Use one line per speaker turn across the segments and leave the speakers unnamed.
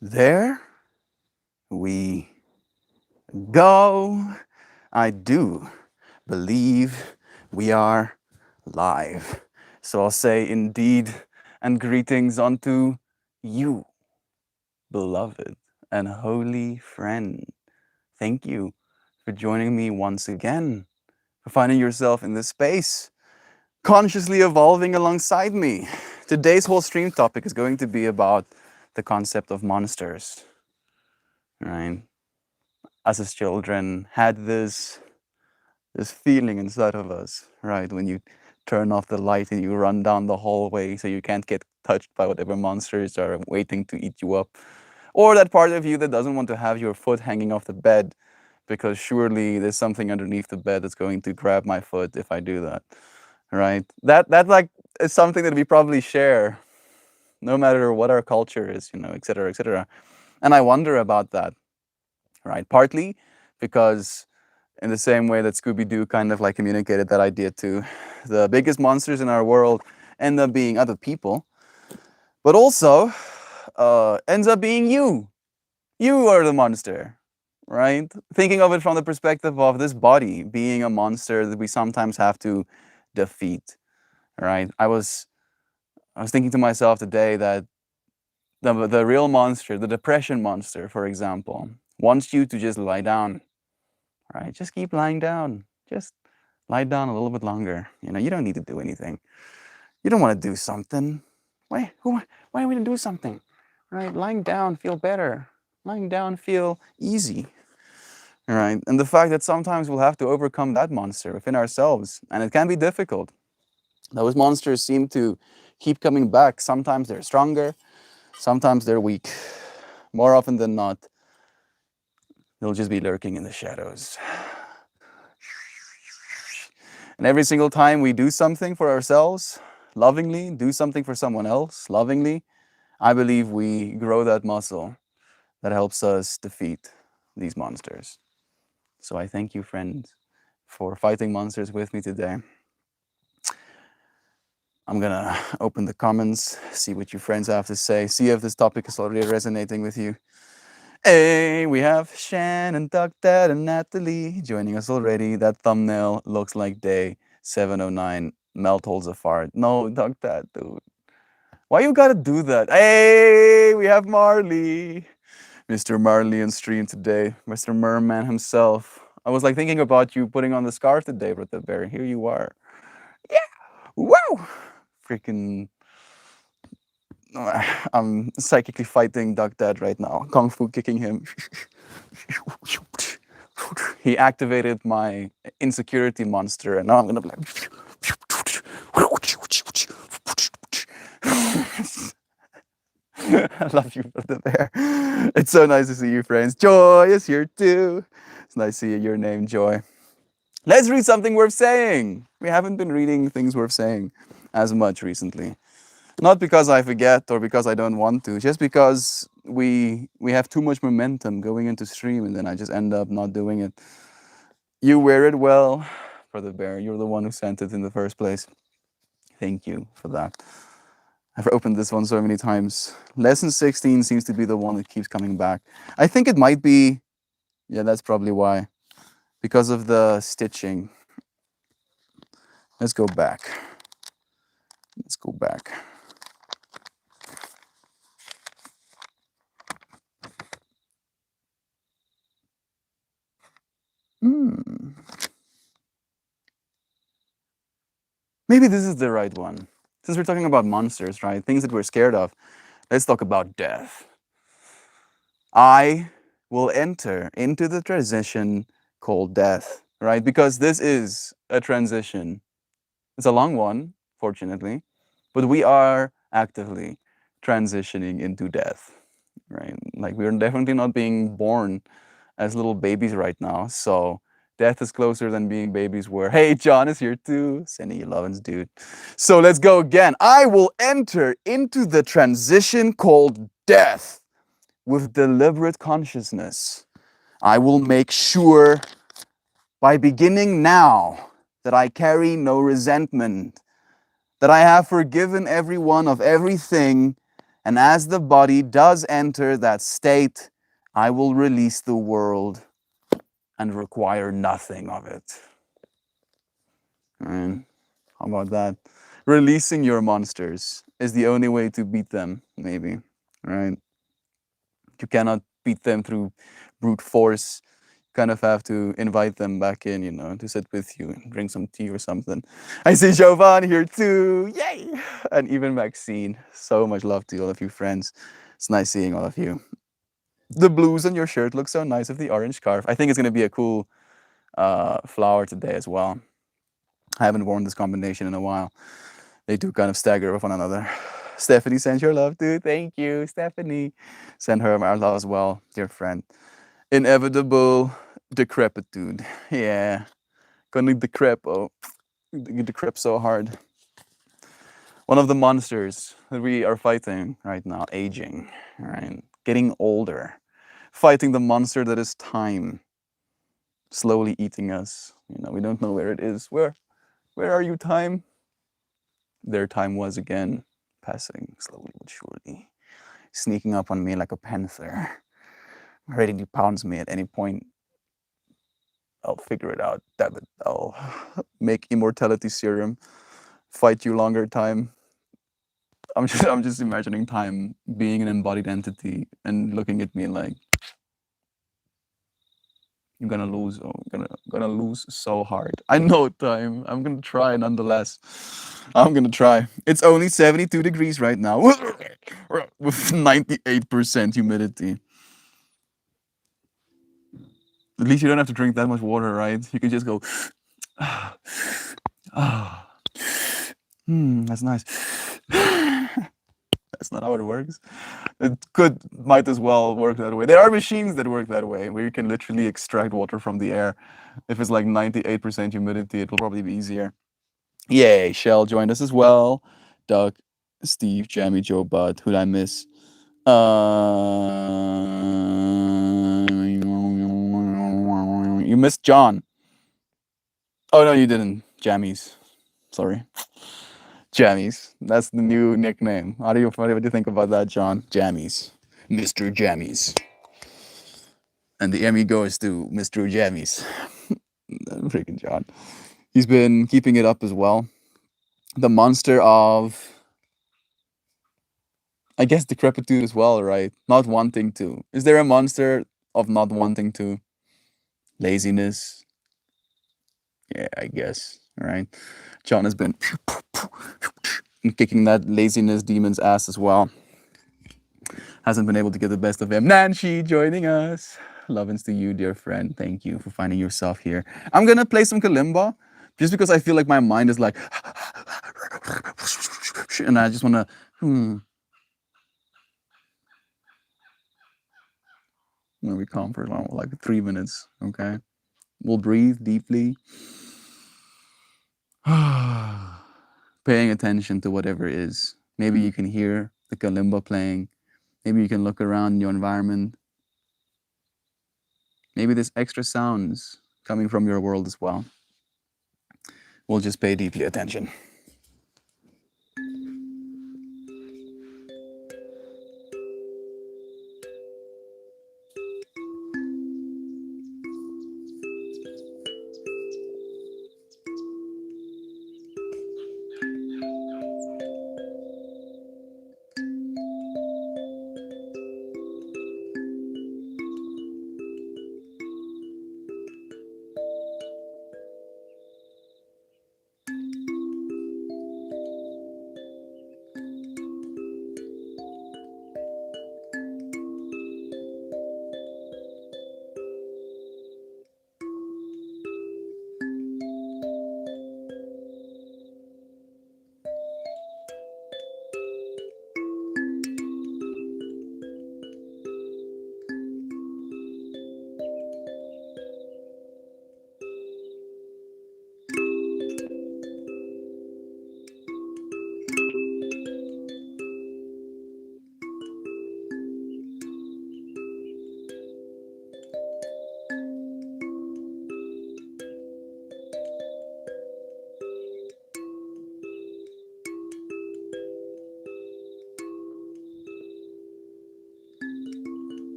There we go. I do believe we are live. So I'll say indeed and greetings unto you, beloved and holy friend. Thank you for joining me once again, for finding yourself in this space, consciously evolving alongside me. Today's whole stream topic is going to be about the concept of monsters, right? Us as children had this feeling inside of us, right? When you turn off the light and you run down the hallway so you can't get touched by whatever monsters are waiting to eat you up. Or that part of you that doesn't want to have your foot hanging off the bed because surely there's something underneath the bed that's going to grab my foot if I do that, right? That like is something that we probably share no matter what our culture is, et cetera, et cetera. And I wonder about that, right? Partly because in the same way that Scooby-Doo kind of like communicated that idea to the biggest monsters in our world end up being other people, but also ends up being you. You are the monster, right? Thinking of it from the perspective of this body being a monster that we sometimes have to defeat, right? I was thinking to myself today that the real monster, the depression monster, for example, wants you to just lie down, right? Just keep lying down. Just lie down a little bit longer. You don't need to do anything. You don't want to do something. Why are we to do something? Right? Lying down, feel better. Lying down, feel easy. Right? And the fact that sometimes we'll have to overcome that monster within ourselves, and it can be difficult. Those monsters seem to keep coming back. Sometimes they're stronger, sometimes they're weak. More often than not, they'll just be lurking in the shadows. And every single time we do something for ourselves, lovingly, do something for someone else, lovingly, I believe we grow that muscle that helps us defeat these monsters. So I thank you, friends, for fighting monsters with me today. I'm gonna open the comments, see what you friends have to say, see if this topic is already resonating with you. Hey, we have Shannon, Doug, Dad, and Natalie joining us already. That thumbnail looks like day 709. Melt holds a fart. No, Doug, Dad, dude. Why you gotta do that? Hey, we have Marley. Mr. Marley on stream today. Mr. Merman himself. I was like thinking about you putting on the scarf today, Brother Bear. Here you are. Yeah. Wow. Freaking. I'm psychically fighting Duck Dad right now. Kung Fu kicking him. He activated my insecurity monster, and now I'm gonna be like. I love you, Brother Bear. It's so nice to see you, friends. Joy is here too. It's nice to see your name, Joy. Let's read something worth saying. We haven't been reading things worth saying as much recently. Not because I forget or because I don't want to, just because we have too much momentum going into stream and then I just end up not doing it. You wear it well, Brother Bear. You're the one who sent it in the first place. Thank you for that. I've opened this one so many times. Lesson 16 seems to be the one that keeps coming back. I think it might be, yeah, that's probably why. Because of the stitching. Let's go back. Let's go back. Maybe this is the right one. Since we're talking about monsters, right? Things that we're scared of. Let's talk about death. I will enter into the transition called death, right? Because this is a transition. It's a long one, fortunately, but we are actively transitioning into death, right? Like we're definitely not being born as little babies right now. So death is closer than being babies were. Hey, John is here too. Sending you lovin's, dude. So let's go again. I will enter into the transition called death with deliberate consciousness. I will make sure by beginning now that I carry no resentment, that I have forgiven everyone of everything, And as the body does enter that state, I will release the world and require nothing of it. And how about that? Releasing your monsters is the only way to beat them, maybe, right? You cannot beat them through brute force. You kind of have to invite them back in, to sit with you and drink some tea or something. I see Jovan here too. Yay! And even Maxine. So much love to all of you friends. It's nice seeing all of you. The blues on your shirt look so nice with the orange scarf. I think it's going to be a cool flower today as well. I haven't worn this combination in a while. They do kind of stagger with one another. Stephanie sends your love too. Thank you, Stephanie. Send her our love as well, dear friend. Inevitable decrepitude. Yeah. Gonna decrep. Oh, you decrep so hard. One of the monsters that we are fighting right now, aging, right? Getting older. Fighting the monster that is time. Slowly eating us. We don't know where it is. Where are you, time? There time was again, passing slowly but surely, sneaking up on me like a panther, ready to pounce me at any point. I'll figure it out, damn it. I'll make immortality serum, fight you longer, time. I'm just imagining time being an embodied entity and looking at me like, you're gonna lose. Oh, gonna lose so hard. I know, time. I'm gonna try nonetheless. I'm gonna try. It's only 72 degrees right now with 98% humidity. At least you don't have to drink that much water, right? You can just go. That's nice. That's not how it works. It might as well work that way. There are machines that work that way, where you can literally extract water from the air. If it's like 98% humidity, it will probably be easier. Yay, Shell joined us as well. Doug, Steve, Jamie, Joe, Bud, who'd I miss? You missed John. Oh no, you didn't. Jammies. Sorry. Jammies. That's the new nickname. What do you think about that, John? Jammies. Mr. Jammies. And the Emmy goes to Mr. Jammies. Freaking John. He's been keeping it up as well. The monster of, I guess, decrepitude as well, right? Not wanting to. Is there a monster of not wanting to? Laziness. Yeah, I guess. Right. John has been kicking that laziness demon's ass as well. Hasn't been able to get the best of him. Nancy joining us. Lovins to you, dear friend. Thank you for finding yourself here. I'm gonna play some kalimba just because I feel like my mind is like, and I just wanna. When we calm for like 3 minutes, okay? We'll breathe deeply. Paying attention to whatever is. Maybe you can hear the kalimba playing. Maybe you can look around your environment. Maybe there's extra sounds coming from your world as well. We'll just pay deeply attention.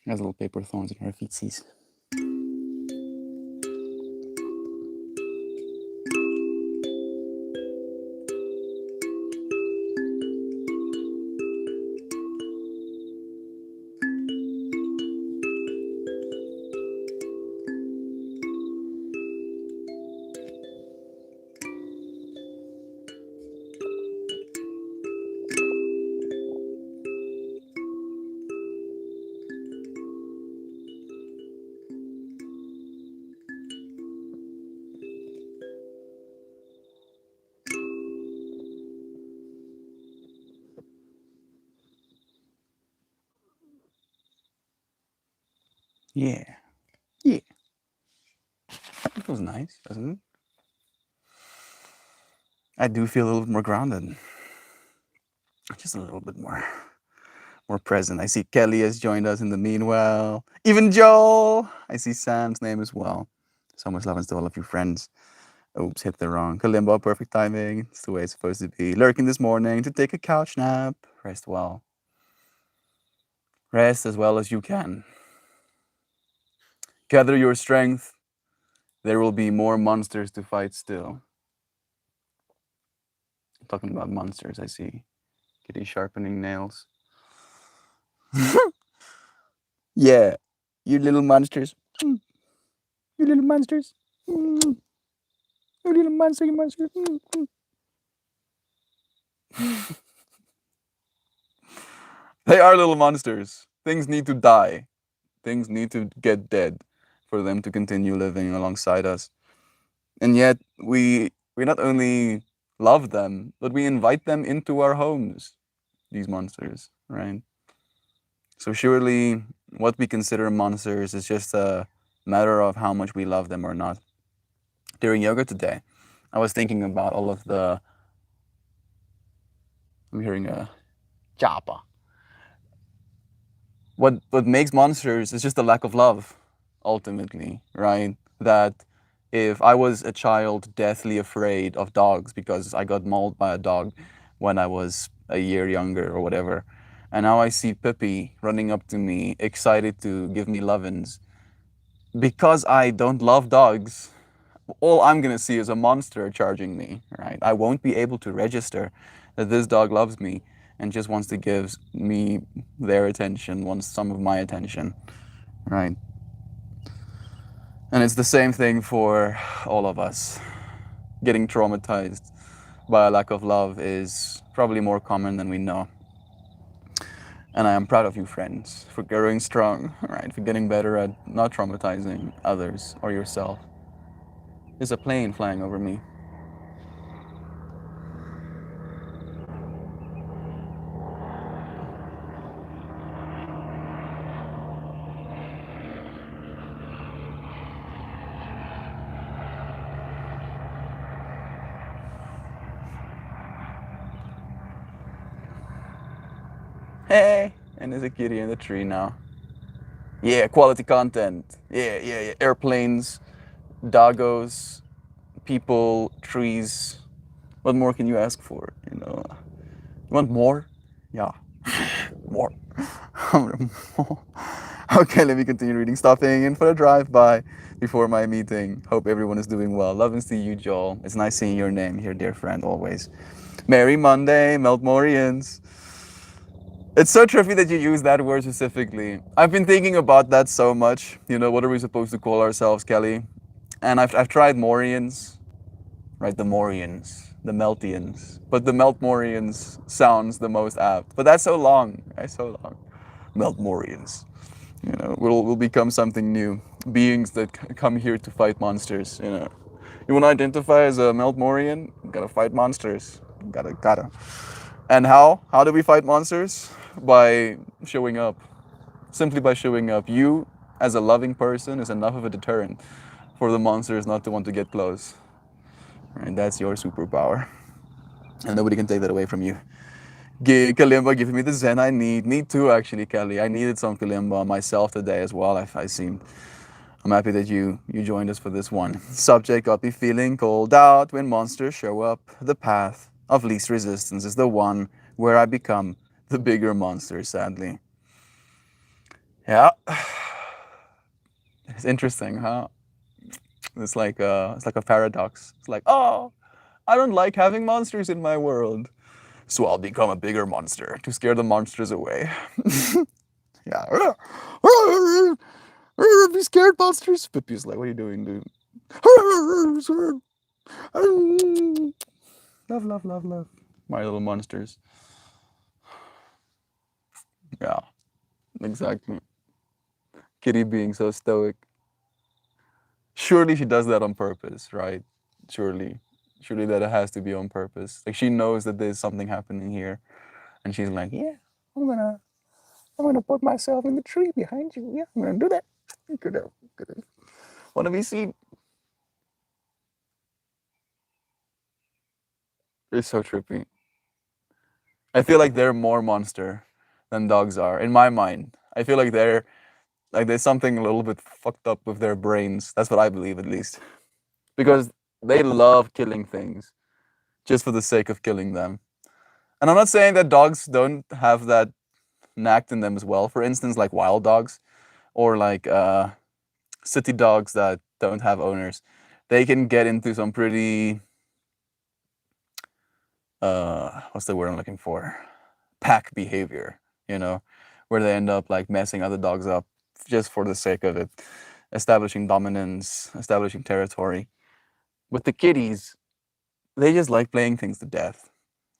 Has little paper thorns in her feetsies. Yeah. Yeah. It feels nice, doesn't it? I do feel a little bit more grounded. Just a little bit more present. I see Kelly has joined us in the meanwhile. Even Joel. I see Sam's name as well. So much love and to all of you friends. Oops, hit the wrong. Kalimba, perfect timing. It's the way it's supposed to be. Lurking this morning to take a couch nap. Rest well. Rest as well as you can. Gather your strength. There will be more monsters to fight still. Talking about monsters, I see Kitty sharpening nails. Yeah, you little monsters. You little monsters. You little monster, you monster. They are little monsters. Things need to die. Things need to get dead for them to continue living alongside us. And yet we not only love them, but we invite them into our homes, these monsters, right? So surely what we consider monsters is just a matter of how much we love them or not. During yoga today, I was thinking about all of the I'm hearing a japa. What makes monsters is just a lack of love, ultimately, right? That if I was a child deathly afraid of dogs because I got mauled by a dog when I was a year younger or whatever, and now I see Pippi running up to me, excited to give me lovin's, because I don't love dogs, all I'm gonna see is a monster charging me, right? I won't be able to register that this dog loves me and just wants to give me their attention, wants some of my attention, right? And it's the same thing for all of us. Getting traumatized by a lack of love is probably more common than we know. And I am proud of you, friends, for growing strong, right? For getting better at not traumatizing others or yourself. There's a plane flying over me. Hey, and there's a kitty in the tree now. Yeah, quality content. Yeah. Airplanes, doggos, people, trees. What more can you ask for? You want more? Yeah, more. Okay, let me continue reading. Stopping in for a drive-by before my meeting. Hope everyone is doing well. Love and see you, Joel. It's nice seeing your name here, dear friend, always. Merry Monday, Meltmorians. It's so trippy that you use that word specifically. I've been thinking about that so much. What are we supposed to call ourselves, Kelly? And I've tried Morians, right? The Morians, the Meltians. But the Meltmorians sounds the most apt. But that's so long, right? So long. Meltmorians. We'll become something new. Beings that come here to fight monsters. You want to identify as a Meltmorian? You gotta fight monsters. Gotta. And how? How do we fight monsters? By showing up. Simply by showing up. You, as a loving person, is enough of a deterrent for the monsters not to want to get close. Right? That's your superpower. And nobody can take that away from you. Kalimba giving me the zen I need. Me too, actually, Kelly. I needed some Kalimba myself today as well. I'm happy that you joined us for this one. Subject got me feeling cold out when monsters show up. The path of least resistance is the one where I become the bigger monster, sadly. Yeah. It's interesting, huh? It's like a paradox. It's like, oh, I don't like having monsters in my world, so I'll become a bigger monster to scare the monsters away. Yeah. Be scared, monsters. Pippi's like, what are you doing, dude? Love, love, love, love. My little monsters. Yeah, exactly. Kitty being so stoic. Surely she does that on purpose, right? Surely. Surely that it has to be on purpose. Like she knows that there's something happening here. And she's like, yeah, I'm gonna put myself in the tree behind you. Yeah, I'm gonna do that. Good. Wanna be seen? It's so trippy. I feel like they're more monster than dogs are, in my mind. I feel like they're like there's something a little bit fucked up with their brains. That's what I believe at least. Because they love killing things just for the sake of killing them. And I'm not saying that dogs don't have that knack in them as well. For instance, like wild dogs or like city dogs that don't have owners, they can get into some pretty what's the word I'm looking for? Pack behavior, you know, where they end up like messing other dogs up just for the sake of it, establishing dominance, establishing territory. With the kitties, they just like playing things to death.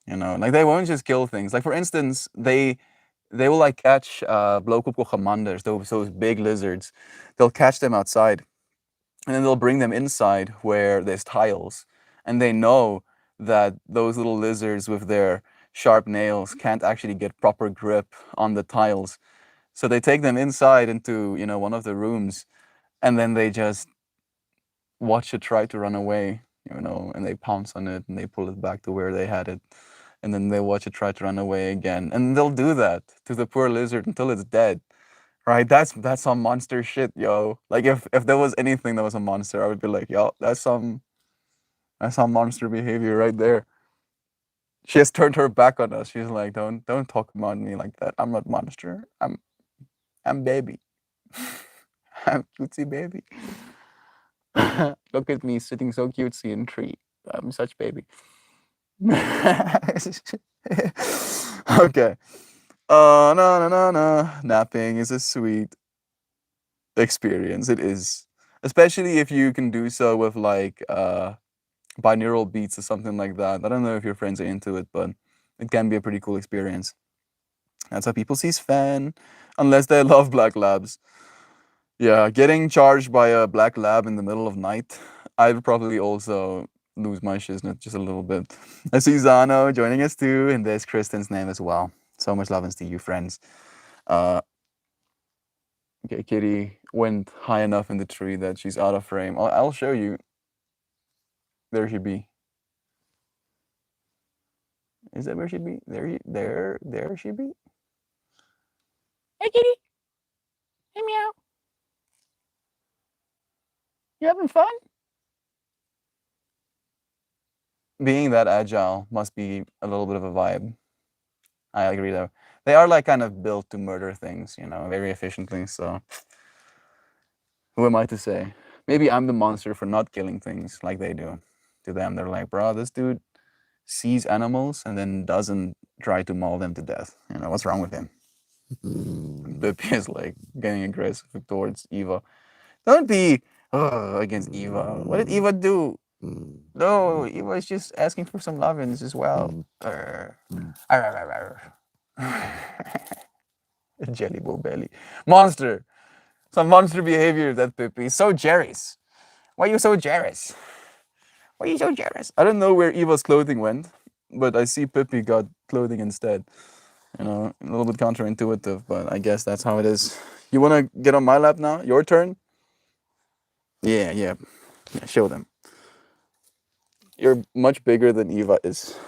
You know, like they won't just kill things. Like for instance, they will like catch blauwkopelgamanders, those big lizards. They'll catch them outside, and then they'll bring them inside where there's tiles, and they know that those little lizards with their sharp nails can't actually get proper grip on the tiles. So they take them inside into one of the rooms, and then they just watch it try to run away, and they pounce on it and they pull it back to where they had it, and then they watch it try to run away again, and they'll do that to the poor lizard until it's dead. Right? That's some monster shit, yo. Like if there was anything that was a monster, I would be like, yo, that's some monster behavior right there. She has turned her back on us. She's like, don't talk about me like that. I'm not monster. I'm baby. I'm cutesy baby. Look at me sitting so cutesy in tree. I'm such baby. Okay. No, no, no, no. Napping is a sweet experience. It is. Especially if you can do so with like binaural beats or something like that. I don't know if your friends are into it, but it can be a pretty cool experience. That's how people see Sven, unless they love black labs. Yeah, getting charged by a black lab in the middle of night, I'd probably also lose my shiznit just a little bit. I see Zano joining us too, and there's Kristen's name as well. So much love to you, friends. Uh, okay, Kitty went high enough in the tree that she's out of frame. I'll show you. There she be. Is that where she be? There she be. Hey, Kitty. Hey, meow. You having fun? Being that agile must be a little bit of a vibe. I agree, though. They are like kind of built to murder things, very efficiently. So, who am I to say? Maybe I'm the monster for not killing things like they do. To them, they're like, bro, this dude sees animals and then doesn't try to maul them to death. What's wrong with him? Bippy is like getting aggressive towards Eva. Don't be against Eva. What did Eva do? No, Eva is just asking for some lovins as well. Jelly Bow Belly. Monster. Some monster behavior, that Pippi. So jealous. Why are you so jealous? Why are you so jealous? I don't know where Eva's clothing went, but I see Pippi got clothing instead. A little bit counterintuitive, but I guess that's how it is. You want to get on my lap now? Your turn? Yeah. Show them. You're much bigger than Eva is.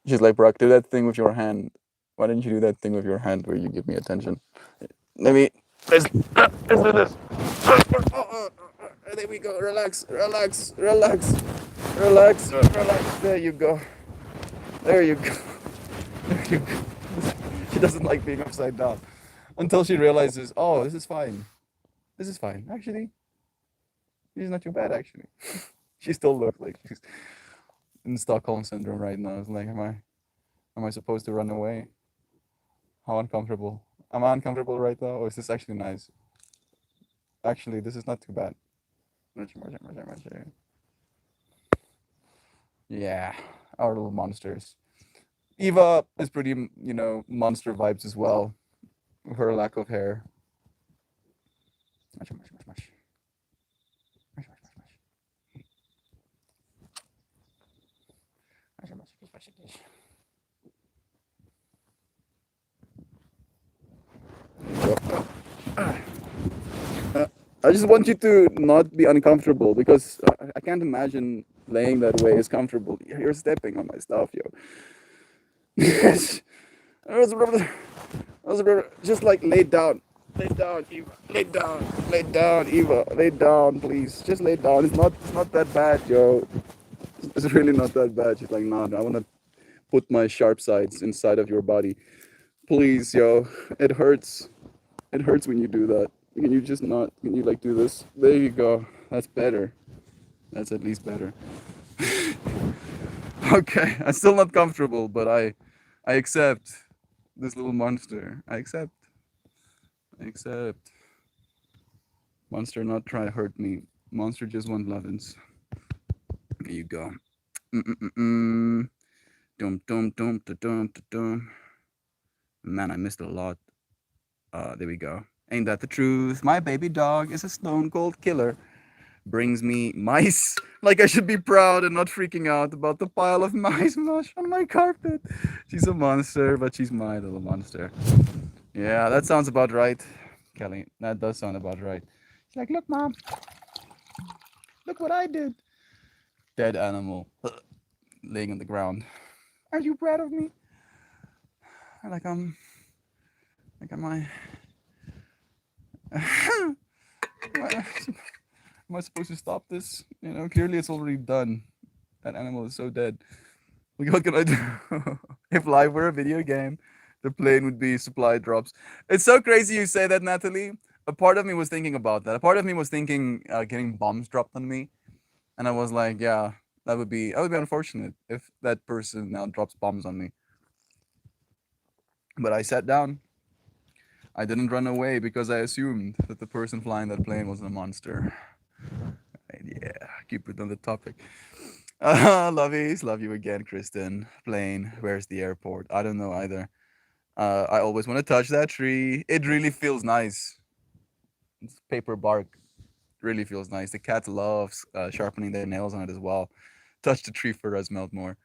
She's like, Brock, do that thing with your hand. Why didn't you do that thing with your hand where you give me attention? Let's do this. There we go. Relax. There you go. She doesn't like being upside down until she realizes, oh, this is fine. This is fine. Actually, she's not too bad. Actually, she still looks like she's in Stockholm syndrome right now. It's like, am I supposed to run away? How uncomfortable. Am I uncomfortable right now, or is this actually nice? Actually, this is not too bad. Yeah, our little monsters. Eva is pretty, monster vibes as well. With her lack of hair. I just want you to not be uncomfortable because I can't imagine laying that way is comfortable. You're stepping on my stuff, yo. Yes. Just like lay down. Lay down, Eva. Lay down. Lay down, Eva. Lay down, please. Just lay down. It's not that bad, yo. It's really not that bad. She's like, no, I want to put my sharp sides inside of your body. Please, yo. It hurts. It hurts when you do that. Can you just not? Can you like do this? There you go. That's better. That's at least better. Okay, I'm still not comfortable, but I accept this little monster. I accept. I accept. Monster not try to hurt me. Monster just want lovins. There you go. Mm-mm-mm-mm. Dum dum dum dum dum dum. Man, I missed a lot. There we go. Ain't that the truth? My baby dog is a stone cold killer. Brings me mice. Like I should be proud and not freaking out about the pile of mice mush on my carpet. She's a monster, but she's my little monster. Yeah, that sounds about right, Kelly. That does sound about right. She's like, look, mom, look what I did. Dead animal laying on the ground. Are you proud of me? Like am I? Am I supposed to stop this? Clearly it's already done. That animal is so dead. What can I do? If life were a video game, the plane would be supply drops. It's so crazy you say that, Natalie. A part of me was thinking about that. A part of me was thinking getting bombs dropped on me, and I was like, yeah, that would be unfortunate if that person now drops bombs on me. But I sat down. I didn't run away because I assumed that the person flying that plane was a monster. And yeah, keep it on the topic. Lovies, love you again, Kristen. Plane, where's the airport? I don't know either. I always want to touch that tree. It really feels nice. It's paper bark. Really feels nice. The cat loves sharpening their nails on it as well. Touch the tree for us, melt more.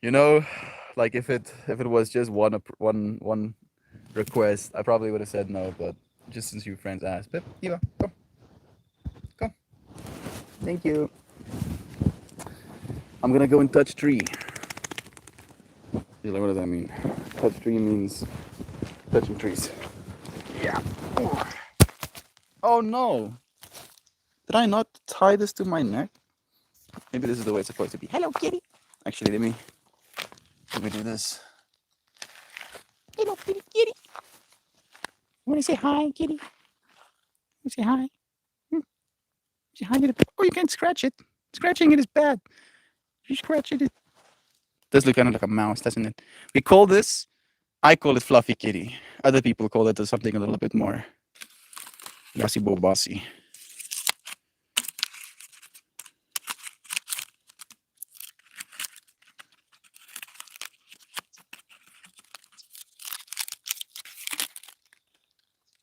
You know, like if it was just one request, I probably would have said no. But just since you friends asked, Pip, Eva, come, come. Thank you. I'm gonna go and touch tree. You're like, what does that mean? Touch tree means touching trees. Yeah. Oh no! Did I not tie this to my neck? Maybe this is the way it's supposed to be. Hello, kitty. Actually, let me do this. Hello, kitty, kitty. You want to say hi, kitty? You say hi. Say hi to the. Oh, you can't scratch it. Scratching it is bad. You scratch it. It does look kind of like a mouse, doesn't it? We call this. I call it fluffy kitty. Other people call it something a little bit more bossy bo bossy.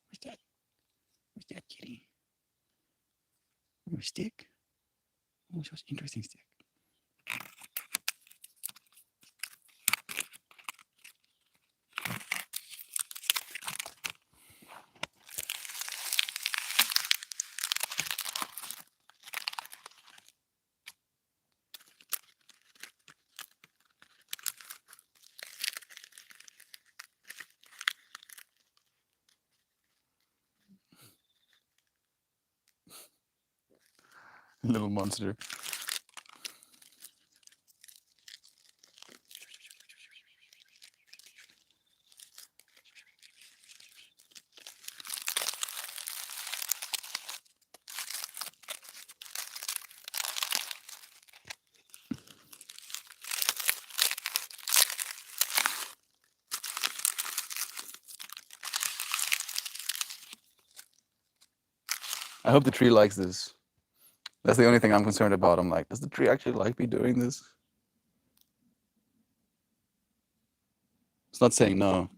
What's that? What's that, kitty? A stick? Oh, such interesting stick. Little monster. I hope the tree likes this. That's the only thing I'm concerned about. I'm like, does the tree actually like me doing this? It's not saying no.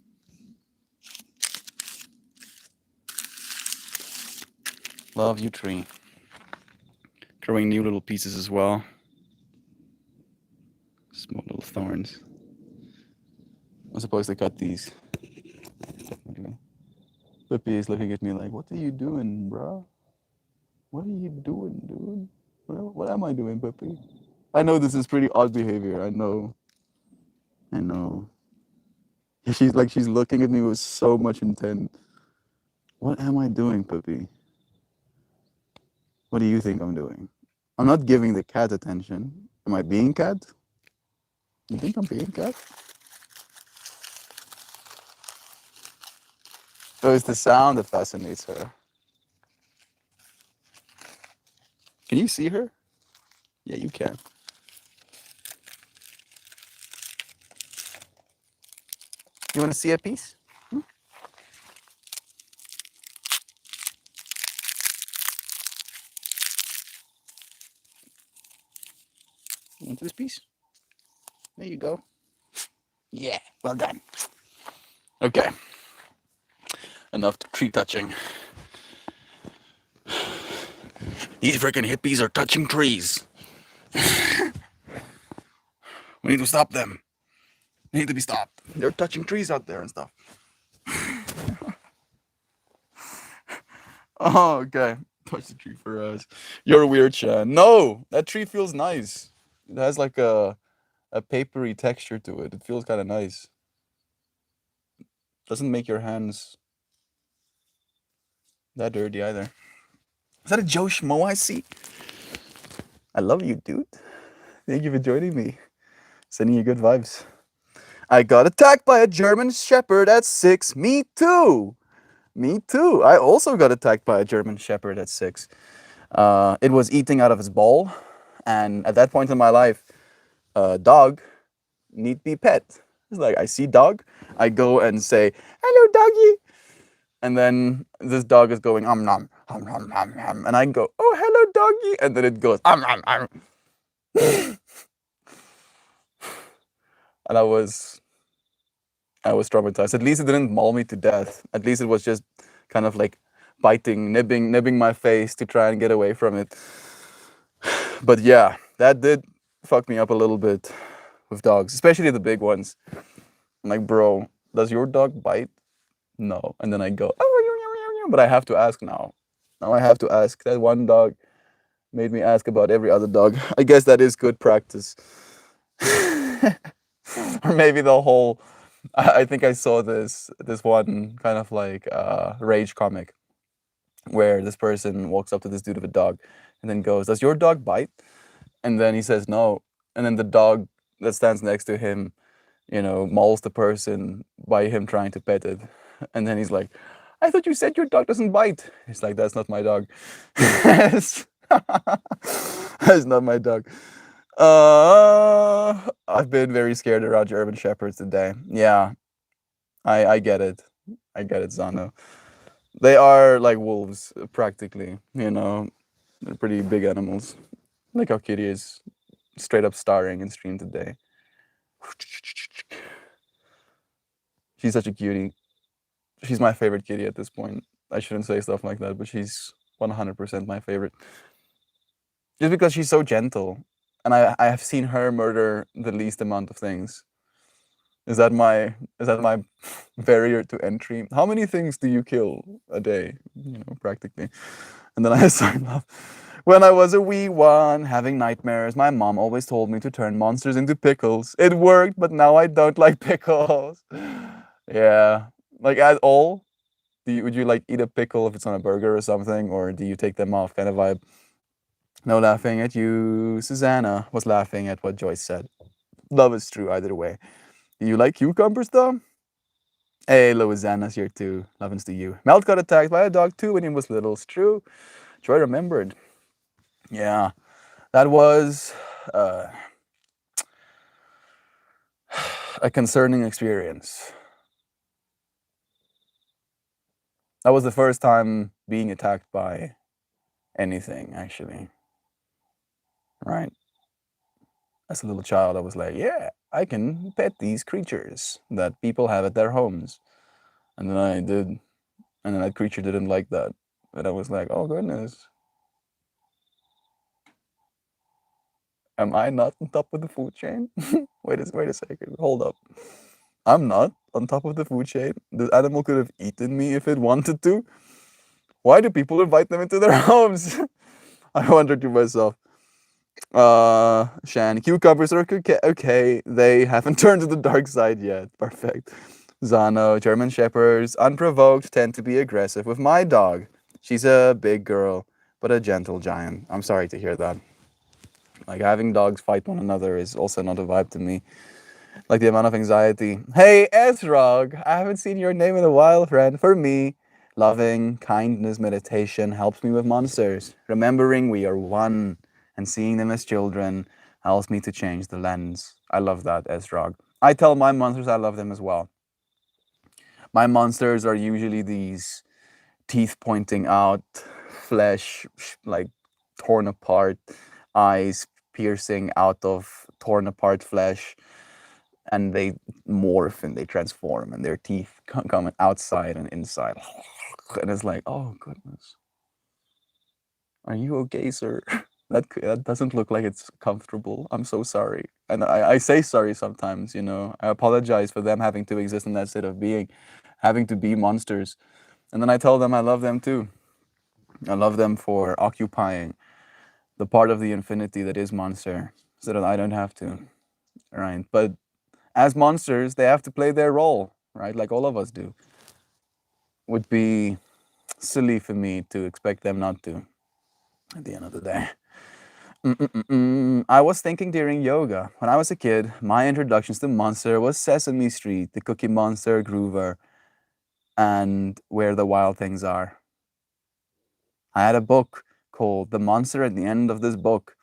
Love you, tree. Growing new little pieces as well. Small little thorns. I'm supposed to cut these. Technically. Flippy is looking at me like, what are you doing, bro? What are you doing, dude? What am I doing, Flippy? I know this is pretty odd behavior. I know. I know. She's like, she's looking at me with so much intent. What am I doing, Puppy? What do you think I'm doing? I'm not giving the cat attention. Am I being cat? You think I'm being cat? So it's the sound that fascinates her. Can you see her? Yeah, you can. You want to see a piece? You want this piece? There you go. Yeah, well done. Okay. Enough tree touching. These freaking hippies are touching trees. We need to stop them. They need to be stopped. They're touching trees out there and stuff. Oh, okay. Touch the tree for us. You're weird, Shan. No, that tree feels nice. It has like a papery texture to it. It feels kind of nice. Doesn't make your hands that dirty either. Is that a Joe Schmo I see? I love you, dude. Thank you for joining me. Sending you good vibes. I got attacked by a German Shepherd at 6. Me too. Me too. I also got attacked by a German Shepherd at 6. It was eating out of his bowl. And at that point in my life, dog need be pet. It's like, I see dog. I go and say, hello, doggy. And then this dog is going, nom, and I go, oh, hello, doggy. And then it goes, and I was traumatized. At least it didn't maul me to death. At least it was just kind of like biting, nibbing my face to try and get away from it. But yeah, that did fuck me up a little bit with dogs, especially the big ones. I'm like, bro, does your dog bite? No. And then I go, oh, but I have to ask now. Now I have to ask. That one dog made me ask about every other dog. I guess that is good practice. Or maybe the whole. I think I saw this one kind of like rage comic where this person walks up to this dude with a dog and then goes, "Does your dog bite?" And then he says no, and then the dog that stands next to him, mauls the person by him trying to pet it, and then he's like, "I thought you said your dog doesn't bite." He's like, "That's not my dog." That's not my dog. I've been very scared around German Shepherds today. Yeah, I get it. I get it, Zano. They are like wolves, practically. They're pretty big animals. Like how Kitty is straight up starring in stream today. She's such a cutie. She's my favorite kitty at this point. I shouldn't say stuff like that, but she's 100% my favorite. Just because she's so gentle, and I have seen her murder the least amount of things. Is that my barrier to entry? How many things do you kill a day? Practically. And then I sign up. When I was a wee one, having nightmares, my mom always told me to turn monsters into pickles. It worked, but now I don't like pickles. Yeah, like at all. Would you like eat a pickle if it's on a burger or something, or do you take them off? Kind of vibe. No laughing at you. Susanna was laughing at what Joyce said. Love is true either way. Do you like cucumbers though? Hey, Louisiana's here too. Lovin's to you. Melt got attacked by a dog too when he was little. It's true. Joy remembered. Yeah, that was a concerning experience. That was the first time being attacked by anything, actually, right? As a little child, I was like, yeah, I can pet these creatures that people have at their homes. And then I did, and then that creature didn't like that. And I was like, oh goodness, am I not on top of the food chain? Wait a second, hold up. I'm not on top of the food chain. The animal could have eaten me if it wanted to. Why do people invite them into their homes? I wondered to myself. Shan, cucumbers are okay. Okay, they haven't turned to the dark side yet. Perfect. Zano, German Shepherds, unprovoked, tend to be aggressive with my dog. She's a big girl, but a gentle giant. I'm sorry to hear that. Like, having dogs fight one another is also not a vibe to me. Like, the amount of anxiety. Hey, Ezrog, I haven't seen your name in a while, friend. For me, loving kindness meditation helps me with monsters. Remembering we are one and seeing them as children helps me to change the lens. I love that, Ezrog. I tell my monsters I love them as well. My monsters are usually these teeth pointing out, flesh like torn apart, eyes piercing out of torn apart flesh, and they morph and they transform, and their teeth come outside and inside. And it's like, oh goodness, are you okay, sir? That doesn't look like it's comfortable. I'm so sorry. And I say sorry sometimes, you know. I apologize for them having to exist in that state of being, having to be monsters. And then I tell them I love them too. I love them for occupying the part of the infinity that is monster so that I don't have to. Right. But as monsters, they have to play their role, right? Like all of us do. Would be silly for me to expect them not to at the end of the day. I was thinking during yoga. When I was a kid, my introductions to Monster was Sesame Street, the Cookie Monster, Groover, and Where the Wild Things Are. I had a book called The Monster at the End of This Book,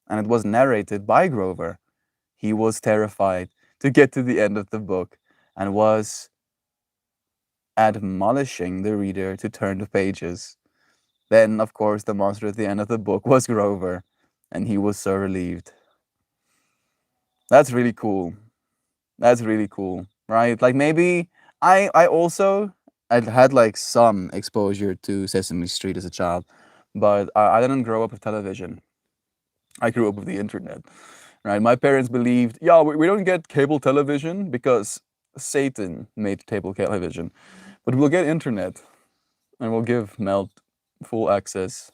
and it was narrated by Grover. He was terrified to get to the end of the book and was admonishing the reader to turn the pages. Then, of course, the monster at the end of the book was Grover, and he was so relieved. That's really cool. That's really cool, right? Like maybe I also I had like some exposure to Sesame Street as a child, but I didn't grow up with television. I grew up with the internet, right? My parents believed, yeah, we don't get cable television because Satan made cable television, but we'll get internet and we'll give Melt full access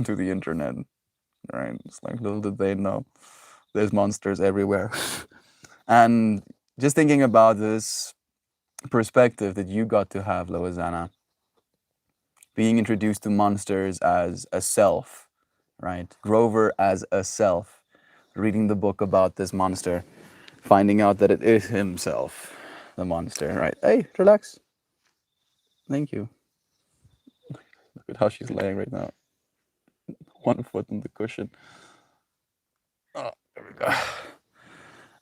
to the internet, right? It's like little did they know there's monsters everywhere. And just thinking about this perspective that you got to have, Loazana, being introduced to monsters as a self, right? Grover as a self, reading the book about this monster, finding out that it is himself, the monster, right? Hey, relax. Thank you. Look at how she's laying right now. One foot on the cushion. Oh, there we go.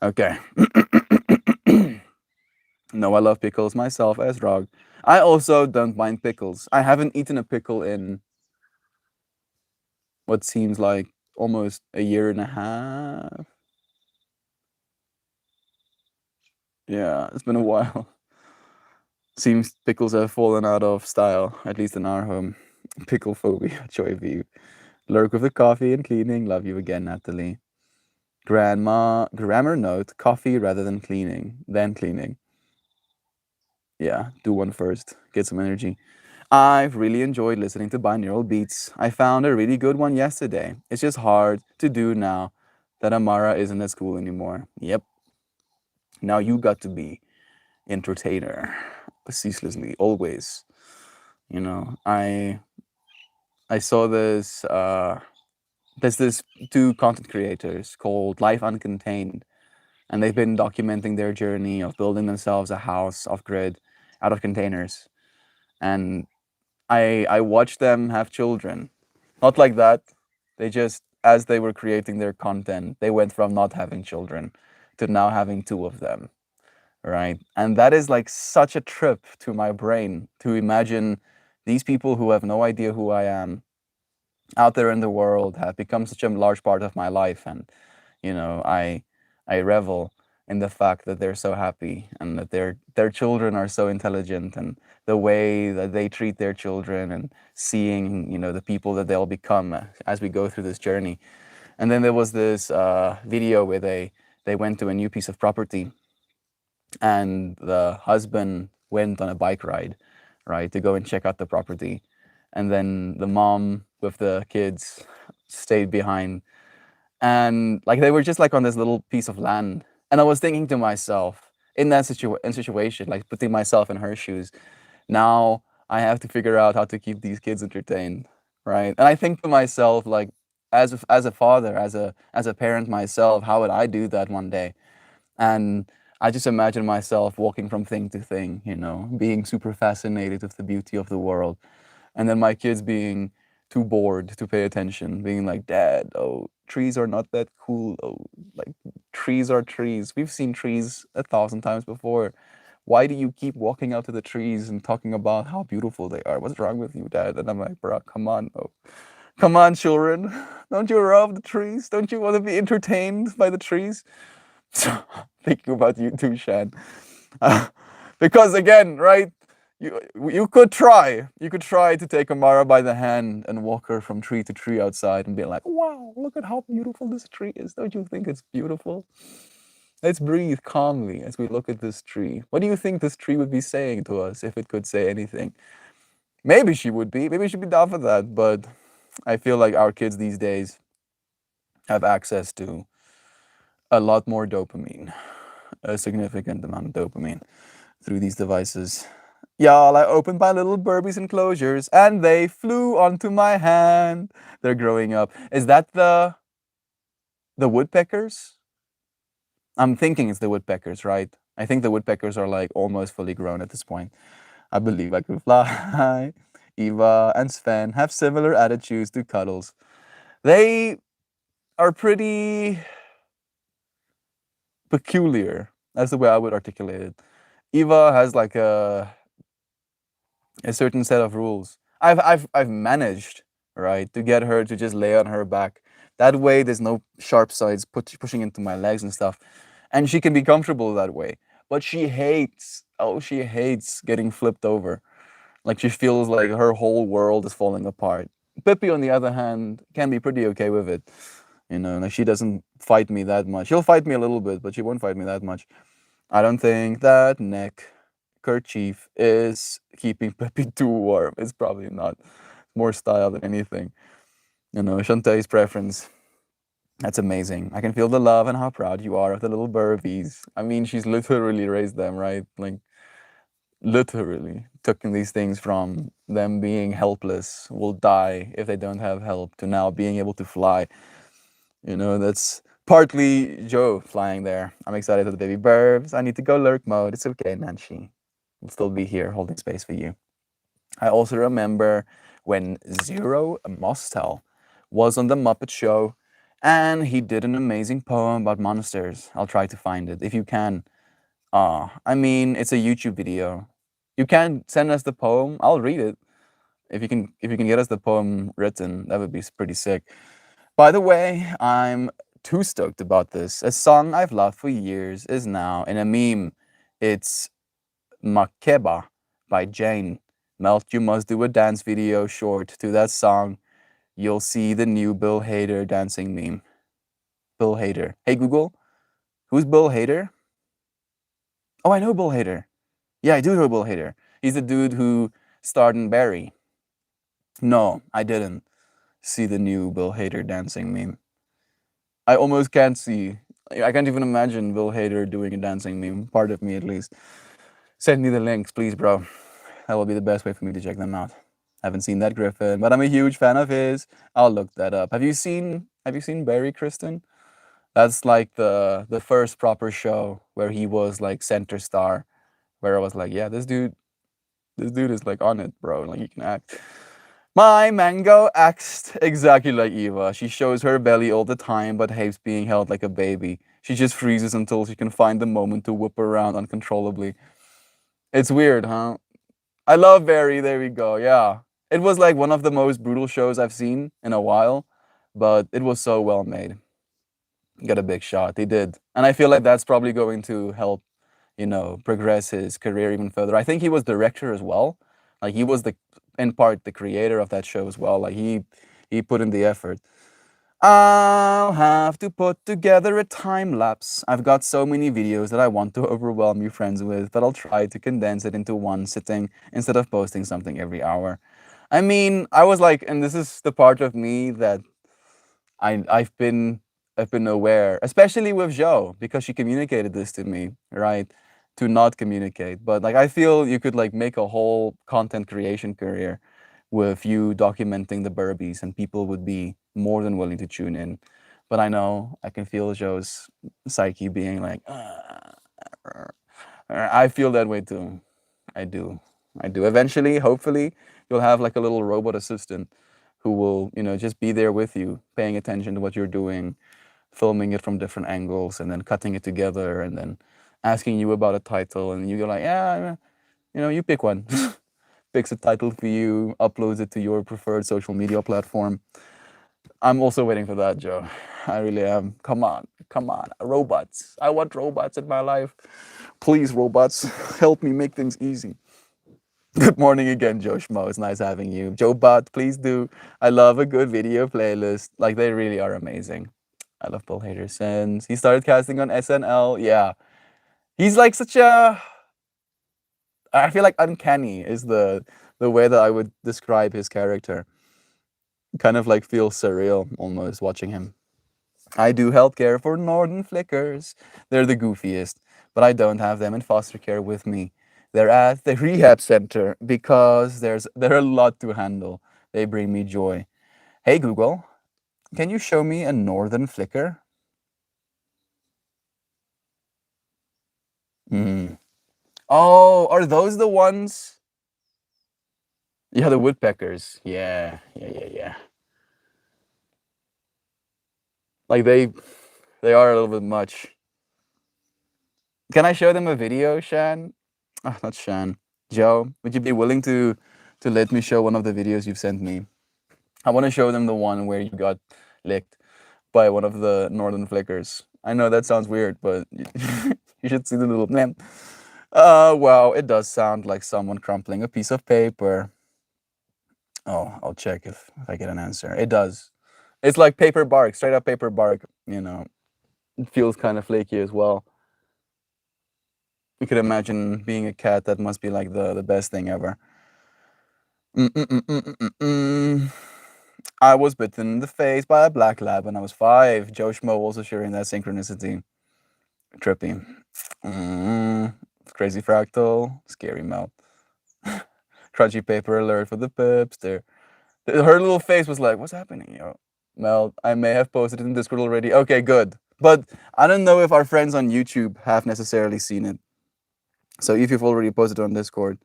Okay. No, I love pickles myself, Ezrog. I also don't mind pickles. I haven't eaten a pickle in what seems like almost a year and a half. Yeah, it's been a while. Seems pickles have fallen out of style, at least in our home. Pickle phobia, joy view. Lurk with the coffee and cleaning. Love you again, Natalie. Grandma, grammar note, coffee rather than cleaning. Then cleaning. Yeah, do one first. Get some energy. I've really enjoyed listening to binaural beats. I found a really good one yesterday. It's just hard to do now that Amara isn't at school anymore. Yep. Now you got to be entertainer ceaselessly, always. You know, I saw this there's this two content creators called Life Uncontained, and they've been documenting their journey of building themselves a house off grid out of containers. And I watched them have children. Not like that. They just, as they were creating their content, they went from not having children to now having two of them, right? And that is like such a trip to my brain to imagine These people who have no idea who I am out there in the world have become such a large part of my life, and I revel in the fact that they're so happy and that their children are so intelligent, and the way that they treat their children, and seeing the people that they'll become as we go through this journey. And then there was this video where they went to a new piece of property, and the husband went on a bike ride, right, to go and check out the property, and then the mom with the kids stayed behind, and like they were just like on this little piece of land. And I was thinking to myself, in that situation, like putting myself in her shoes, now I have to figure out how to keep these kids entertained, right? And I think to myself, like, as a father, as a parent myself, how would I do that one day? And I just imagine myself walking from thing to thing, being super fascinated with the beauty of the world, and then my kids being too bored to pay attention, being like, "Dad, oh, trees are not that cool. Oh, like trees are trees. We've seen trees 1,000 times before. Why do you keep walking out to the trees and talking about how beautiful they are? What's wrong with you, Dad?" And I'm like, "Bro, come on, oh, come on, children. Don't you love the trees? Don't you want to be entertained by the trees?" So thinking about you too, Shan. Uh, because again, right? You could try to take Amara by the hand and walk her from tree to tree outside and be like, "Wow, look at how beautiful this tree is. Don't you think it's beautiful? Let's breathe calmly as we look at this tree. What do you think this tree would be saying to us if it could say anything?" Maybe she would be. Maybe she'd be down for that. But I feel like our kids these days have access to a lot more dopamine, a significant amount of dopamine through these devices. Y'all, I opened my little Burbies enclosures and they flew onto my hand. They're growing up. Is that the woodpeckers? I'm thinking it's the woodpeckers, right? I think the woodpeckers are like almost fully grown at this point. I believe I could fly. Eva and Sven have similar attitudes to cuddles. They are pretty peculiar. That's the way I would articulate it. Eva has like a certain set of rules. I've managed, right, to get her to just lay on her back. That way, there's no sharp sides pushing into my legs and stuff, and she can be comfortable that way. But she hates getting flipped over. Like she feels like her whole world is falling apart. Pippi, on the other hand, can be pretty okay with it. Like she doesn't fight me that much. She'll fight me a little bit, but she won't fight me that much. I don't think that neck kerchief is keeping Peppy too warm. It's probably not. More style than anything. Shantae's preference. That's amazing. I can feel the love and how proud you are of the little Burbies. I mean, she's literally raised them, right? Like, literally taking these things from them being helpless, will die if they don't have help, to now being able to fly. That's partly Joe flying there. I'm excited for the baby Burbs. I need to go lurk mode. It's okay, Nancy. We'll still be here holding space for you. I also remember when Zero Mostel was on the Muppet Show, and he did an amazing poem about monsters. I'll try to find it if you can. I mean, it's a YouTube video. You can send us the poem. I'll read it. If you can get us the poem written, that would be pretty sick. By the way, I'm too stoked about this. A song I've loved for years is now in a meme. It's Makeba by Jane. Melt, you must do a dance video short to that song. You'll see the new Bill Hader dancing meme. Bill Hader. Hey Google, who's Bill Hader? Oh, I know Bill Hader. Yeah, I do know Bill Hader. He's the dude who starred in Barry. No, I didn't see the new Bill Hader dancing meme. I almost can't see. I can't even imagine Bill Hader doing a dancing meme. Part of me, at least. Send me the links, please, bro. That will be the best way for me to check them out. Haven't seen that, Griffin, but I'm a huge fan of his. I'll look that up. Have you seen Barry, Kristen? That's like the first proper show where he was like center star, where I was like, yeah, this dude is like on it, bro. Like he can act. My mango acts exactly like Eva. She shows her belly all the time, but hates being held like a baby. She just freezes until she can find the moment to whip around uncontrollably. It's weird, huh? I love Barry. There we go. Yeah. It was like one of the most brutal shows I've seen in a while, but it was so well made. Got a big shot. He did. And I feel like that's probably going to help, progress his career even further. I think he was director as well. Like he was in part the creator of that show as well. Like he put in the effort. I'll have to put together a time lapse. I've got so many videos that I want to overwhelm you friends with, but I'll try to condense it into one sitting instead of posting something every hour. I mean, I was like, and this is the part of me that I've been aware, especially with Joe, because she communicated this to me, right? To not communicate. But like I feel you could like make a whole content creation career with you documenting the burpees and people would be more than willing to tune in. But I know I can feel Joe's psyche being like, I feel that way too. I do. I do. Eventually, hopefully, you'll have like a little robot assistant who will, just be there with you, paying attention to what you're doing, filming it from different angles, and then cutting it together, and then asking you about a title, and you go like, yeah, you pick one, picks a title for you, uploads it to your preferred social media platform. I'm also waiting for that, Joe. I really am. Come on, robots. I want robots in my life. Please, robots, help me make things easy. Good morning again, Joe Schmo. It's nice having you. Joe Bot, please do. I love a good video playlist. Like, they really are amazing. I love Paul Hader since he started casting on SNL. Yeah. He's like such a. I feel like uncanny is the way that I would describe his character. Kind of like feels surreal almost watching him. I do healthcare for Northern Flickers. They're the goofiest, but I don't have them in foster care with me. They're at the rehab center because there are a lot to handle. They bring me joy. Hey Google, can you show me a Northern Flicker? Hmm. Oh, are those the ones? Yeah, the woodpeckers. Yeah, yeah, yeah, yeah. Like they are a little bit much. Can I show them a video, Shan? Ah, not Shan. Joe, would you be willing to let me show one of the videos you've sent me? I want to show them the one where you got licked by one of the northern flickers. I know that sounds weird, but you should see the little man. Wow, it does sound like someone crumpling a piece of paper. Oh, I'll check if I get an answer. It does. It's like paper bark, straight up paper bark. It feels kind of flaky as well. You could imagine being a cat. That must be like the best thing ever. Mm-mm-mm-mm-mm-mm. I was bitten in the face by a black lab when I was 5. Joe Schmo also sharing that synchronicity. Trippy. Crazy fractal. Scary mouth. Crunchy paper alert for the pips. Her little face was like, what's happening, yo? Mel, I may have posted it in Discord already. Okay, good. But I don't know if our friends on YouTube have necessarily seen it. So if you've already posted it on Discord,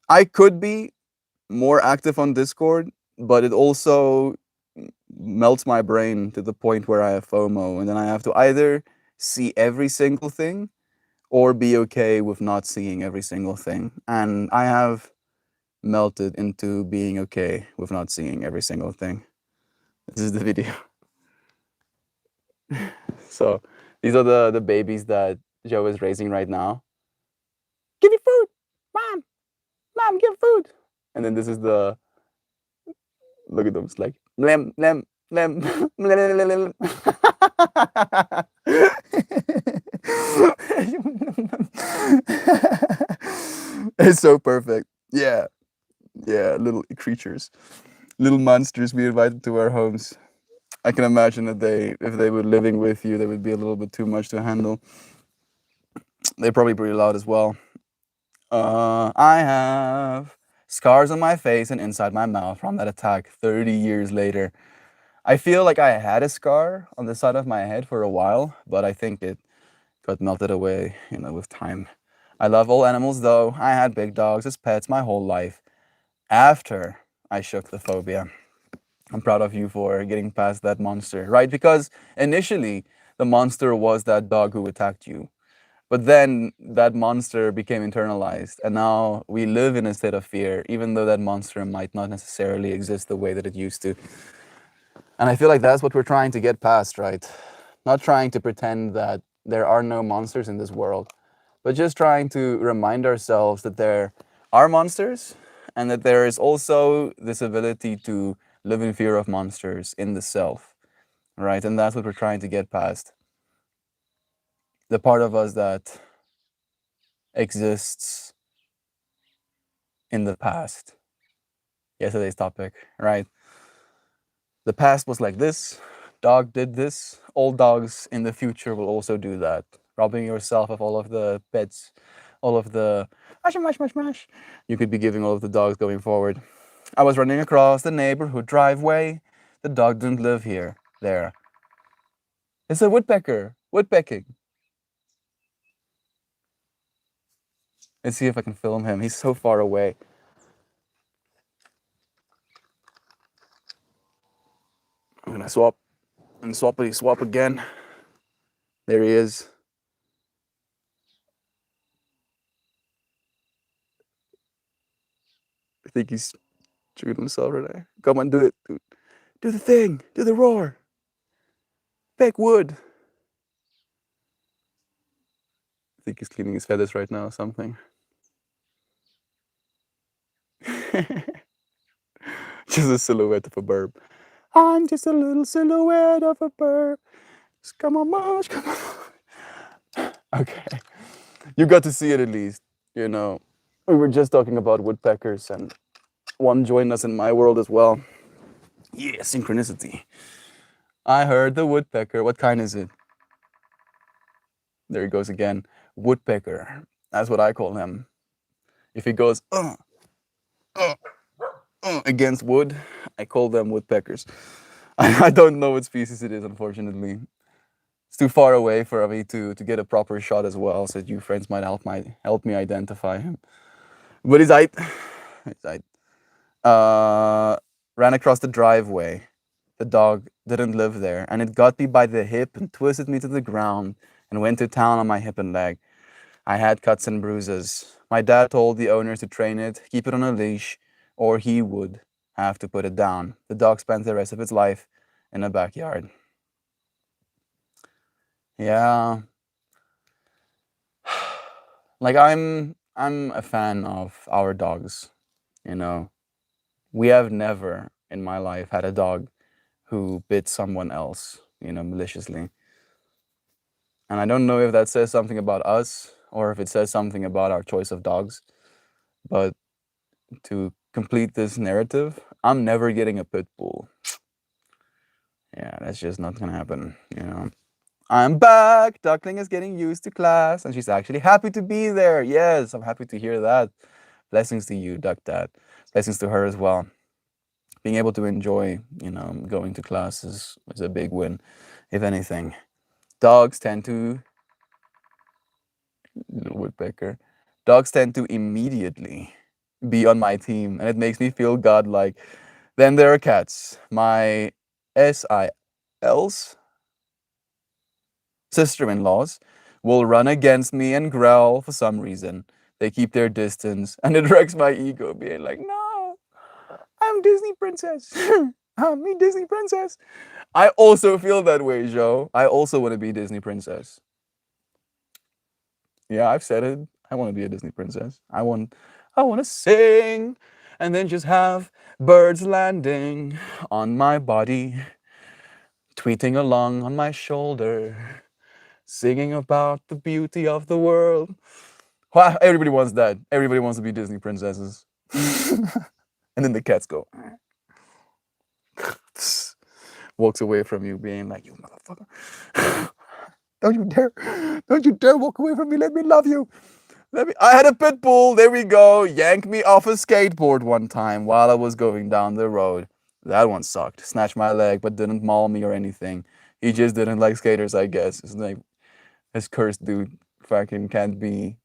I could be more active on Discord, but it also melts my brain to the point where I have FOMO, and then I have to either see every single thing or be okay with not seeing every single thing. And I have melted into being okay with not seeing every single thing. This is the video. So these are the babies that Joe is raising right now. Give me food, mom, give food. And then this is the look at them. It's like lem lem lem lem. It's so perfect. Yeah, yeah, little creatures, little monsters we invited to our homes. I can imagine that if they were living with you, they would be a little bit too much to handle. They're probably pretty loud as well. I have scars on my face and inside my mouth from that attack 30 years later. I feel like I had a scar on the side of my head for a while, but I think it got melted away, with time. I love all animals though. I had big dogs as pets my whole life. After I shook the phobia. I'm proud of you for getting past that monster, right? Because initially the monster was that dog who attacked you. But then that monster became internalized, and now we live in a state of fear, even though that monster might not necessarily exist the way that it used to. And I feel like that's what we're trying to get past, right? Not trying to pretend that there are no monsters in this world, but just trying to remind ourselves that there are monsters and that there is also this ability to live in fear of monsters in the self, right? And that's what we're trying to get past. The part of us that exists in the past. Yesterday's topic, right? The past was like this, dog did this, all dogs in the future will also do that. Robbing yourself of all of the pets, all of the mash, mash, mash, mash. You could be giving all of the dogs going forward. I was running across the neighborhood driveway. The dog didn't live here. There. It's a woodpecker. Woodpecking. Let's see if I can film him. He's so far away. I'm gonna swap and swappity swap again. There he is. I think he's chewing himself right there. Come on, do it, dude. Do the thing. Do the roar. Peck wood. I think he's cleaning his feathers right now or something. Just a silhouette of a bird. I'm just a little silhouette of a bird. Just come on, Marsh, come on. Okay. You got to see it at least. You know, we were just talking about woodpeckers, and one joined us in my world as well. Yeah, synchronicity. I heard the woodpecker. What kind is it? There he goes again. Woodpecker. That's what I call him. If he goes against wood, I call them woodpeckers. I don't know what species it is, unfortunately. It's too far away for me to get a proper shot as well, so you friends might help me identify him. But he's I ran across the driveway. The dog didn't live there, and it got me by the hip and twisted me to the ground and went to town on my hip and leg. I had cuts and bruises. My dad told the owners to train it, keep it on a leash, or he would have to put it down. The dog spent the rest of its life in a backyard. Yeah. Like I'm a fan of our dogs, you know. We have never in my life had a dog who bit someone else, you know, maliciously. And I don't know if that says something about us or if it says something about our choice of dogs. But to complete this narrative, I'm never getting a pit bull. Yeah, that's just not gonna happen, you know. I'm back. Duckling is getting used to class, and she's actually happy to be there. Yes, I'm happy to hear that. Blessings to you, Duck Dad. Blessings to her as well. Being able to enjoy, you know, going to class is a big win, if anything. Dogs tend to, little woodpecker, dogs tend to immediately be on my team, and it makes me feel godlike. Then there are cats. My SILs, sister-in-laws, will run against me and growl for some reason. They keep their distance, and it wrecks my ego, being like, no, I'm Disney princess. I'm me Disney princess. I also feel that way, Joe. I also want to be Disney princess. Yeah, I've said it. I want to be a Disney princess. I want to sing and then just have birds landing on my body, tweeting along on my shoulder, singing about the beauty of the world. Wow, everybody wants that. Everybody wants to be Disney princesses. And then the cats go, walks away from you being like, you motherfucker. Don't you dare walk away from me. Let me love you. I had a pit bull. There we go. Yanked me off a skateboard one time while I was going down the road. That one sucked. Snatched my leg, but didn't maul me or anything. He just didn't like skaters, I guess. It's like this cursed dude fucking can't be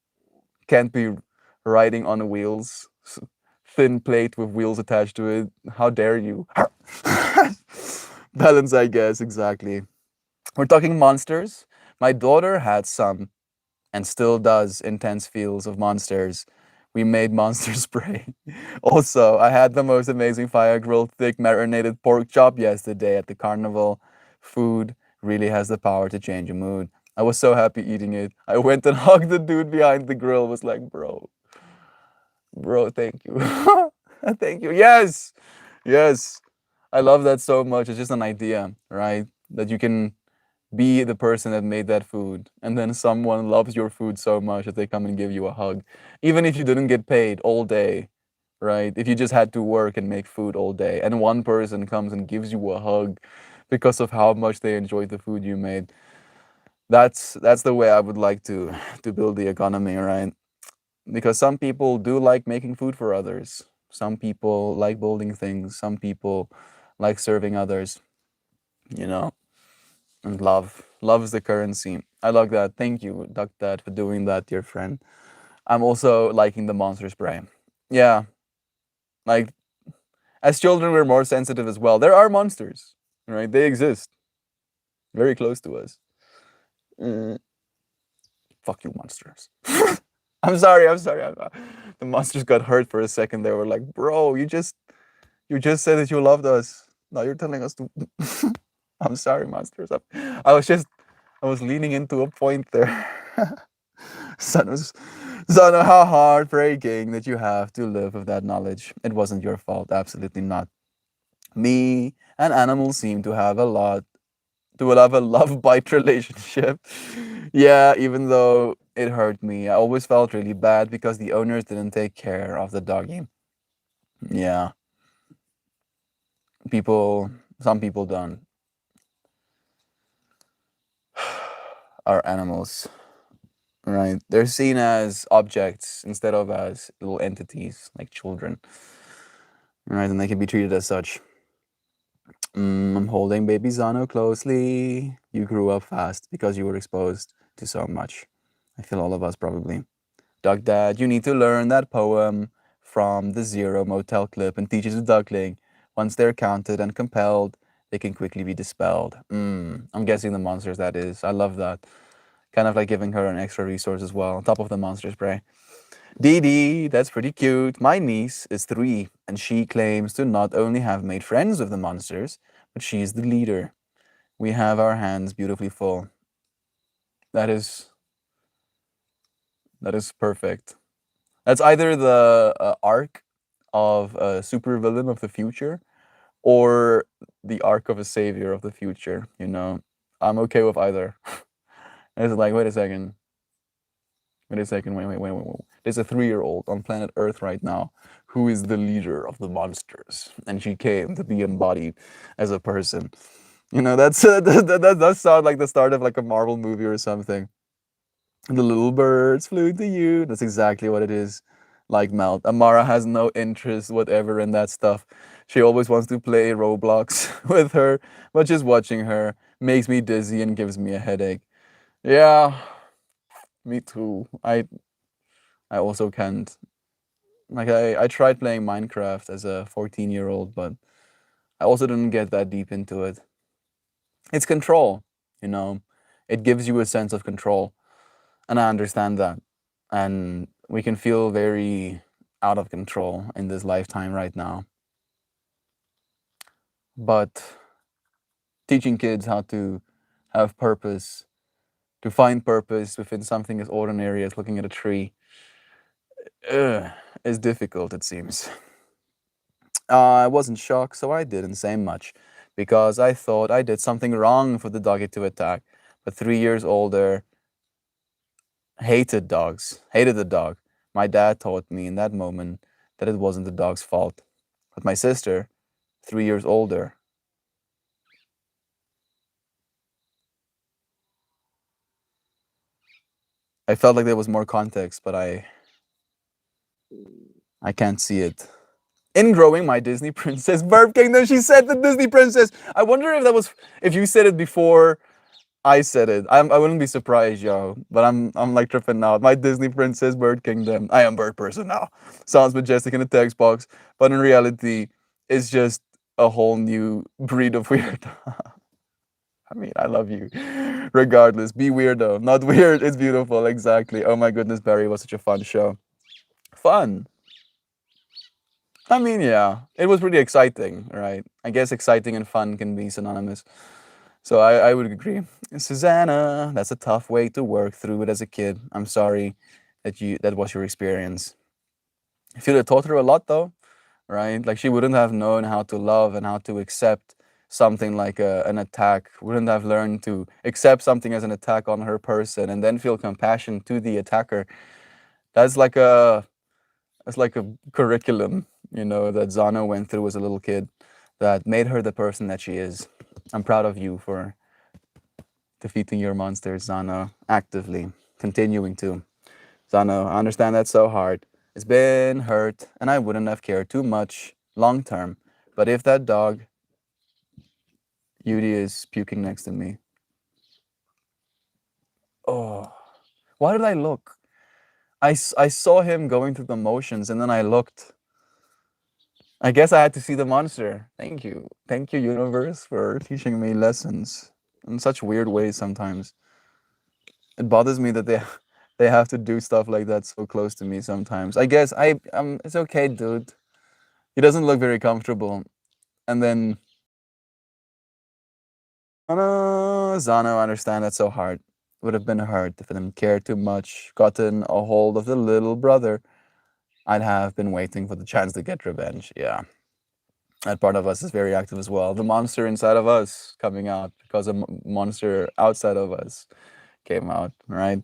riding on wheels. Thin plate with wheels attached to it. How dare you? Balance, I guess, exactly. We're talking monsters. My daughter had some and still does intense feels of monsters. We made monster spray. Also, I had the most amazing fire grilled thick marinated pork chop yesterday at the carnival. Food really has the power to change a mood. I was so happy eating it. I went and hugged the dude behind the grill. Was like, bro, thank you. Thank you. Yes. Yes. I love that so much. It's just an idea, right? That you can be the person that made that food, and then someone loves your food so much that they come and give you a hug. Even if you didn't get paid all day, right? If you just had to work and make food all day, and one person comes and gives you a hug because of how much they enjoyed the food you made. That's the way I would like to build the economy, right? Because some people do like making food for others. Some people like building things. Some people like serving others, you know. And love is the currency. I like that. Thank you, Duck Dad, for doing that, dear friend. I'm also liking the monster spray. Yeah, like as children, we're more sensitive as well. There are monsters, right? They exist very close to us. Mm, fuck you, monsters. I'm sorry. I'm sorry. The monsters got hurt for a second. They were like, "Bro, you just said that you loved us. Now you're telling us to." I'm sorry, monsters. I was just I was leaning into a point there. Son was Son, how heartbreaking that you have to live with that knowledge. It wasn't your fault, absolutely not. Me and animals seem to have a love bite relationship. Yeah, even though it hurt me, I always felt really bad because the owners didn't take care of the doggy. Yeah, people, some people don't. Are animals, right? They're seen as objects instead of as little entities like children, right? And they can be treated as such. I'm holding baby Zano closely. You grew up fast because you were exposed to so much. I feel all of us probably. Duck Dad, you need to learn that poem from the Zero Motel clip and teach it to Duckling. Once they're counted and compelled, they can quickly be dispelled. I'm guessing the monsters, that is. I love that. Kind of like giving her an extra resource as well, on top of the monster spray. Dee Dee, that's pretty cute. My niece is 3, and she claims to not only have made friends with the monsters, but she is the leader. We have our hands beautifully full. That is perfect. That's either the arc of a supervillain of the future, or the arc of a savior of the future. I'm okay with either. It's like, wait a second. Wait a second. Wait. There's a 3-year-old on planet Earth right now who is the leader of the monsters, and she came to be embodied as a person. That does sound like the start of like a Marvel movie or something. The little birds flew to you. That's exactly what it is. Like Melt. Amara has no interest whatever in that stuff. She always wants to play Roblox with her, but just watching her makes me dizzy and gives me a headache. Yeah, me too. I also can't. Like I tried playing Minecraft as a 14-year-old, but I also didn't get that deep into it. It's control, you know. It gives you a sense of control, and I understand that. And we can feel very out of control in this lifetime right now. But teaching kids how to have purpose, to find purpose within something as ordinary as looking at a tree, is difficult, it seems. I wasn't shocked, so I didn't say much, because I thought I did something wrong for the doggy to attack. But 3 years older, hated the dog. My dad taught me in that moment that it wasn't the dog's fault. But my sister, 3 years older, I felt like there was more context, but I can't see it. In growing my Disney princess, Burp Kingdom, she said the Disney princess. I wonder if you said it before I said it. I wouldn't be surprised, yo. But I'm like tripping out. My Disney princess, Bird Kingdom. I am bird person now. Sounds majestic in the text box, but in reality, it's just a whole new breed of weird. I mean, I love you. Regardless, be weird though. Not weird. It's beautiful. Exactly. Oh my goodness, Barry, it was such a fun show. Fun. I mean, yeah, it was really exciting, right? I guess exciting and fun can be synonymous. So I would agree. Susanna, that's a tough way to work through it as a kid. I'm sorry that was your experience. I feel it taught her a lot though, right? Like she wouldn't have known how to love and how to accept something like an attack, wouldn't have learned to accept something as an attack on her person and then feel compassion to the attacker. That's like a It's like a curriculum, that Zana went through as a little kid that made her the person that she is. I'm proud of you for defeating your monsters, Zana, actively, continuing to. Zana, I understand that's so hard. It's been hurt, and I wouldn't have cared too much long term. But if that dog, Yudi, is puking next to me, oh, why did I look? I saw him going through the motions, and then I looked. I guess I had to see the monster. Thank you. Thank you, universe, for teaching me lessons in such weird ways sometimes. It bothers me that they have to do stuff like that so close to me sometimes. I guess it's okay, dude. He doesn't look very comfortable. And then Zano, I understand that's so hard. Would have been hard if I didn't care too much, gotten a hold of the little brother. I'd have been waiting for the chance to get revenge. Yeah. That part of us is very active as well. The monster inside of us coming out because a monster outside of us came out, right?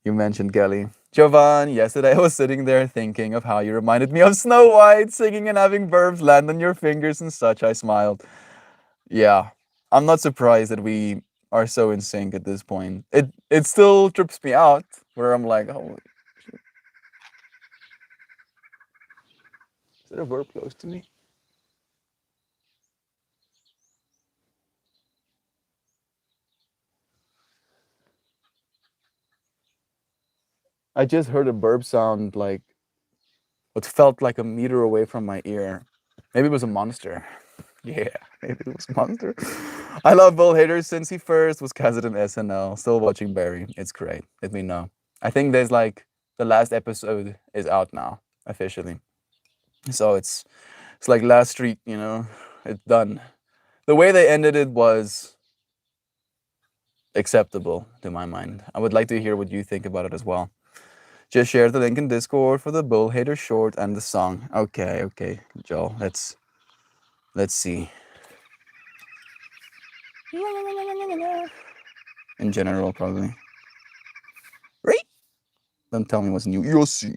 You mentioned Kelly. Jovan, yesterday I was sitting there thinking of how you reminded me of Snow White, singing and having verbs land on your fingers and such. I smiled. Yeah, I'm not surprised that we are so in sync at this point. It still trips me out where I'm like, oh, is there a verb close to me? I just heard a burp sound like what felt like a meter away from my ear. Maybe it was a monster. Yeah, maybe it was a monster. I love Bill Hader since he first was casted in SNL. Still watching Barry. It's great. Let me know. I think there's like the last episode is out now officially. So it's like last street, it's done. The way they ended it was acceptable to my mind. I would like to hear what you think about it as well. Just share the link in Discord for the Bill Hader short and the song. Okay, Joel. Let's see. In general, probably. Right? Don't tell me what's new. You'll see.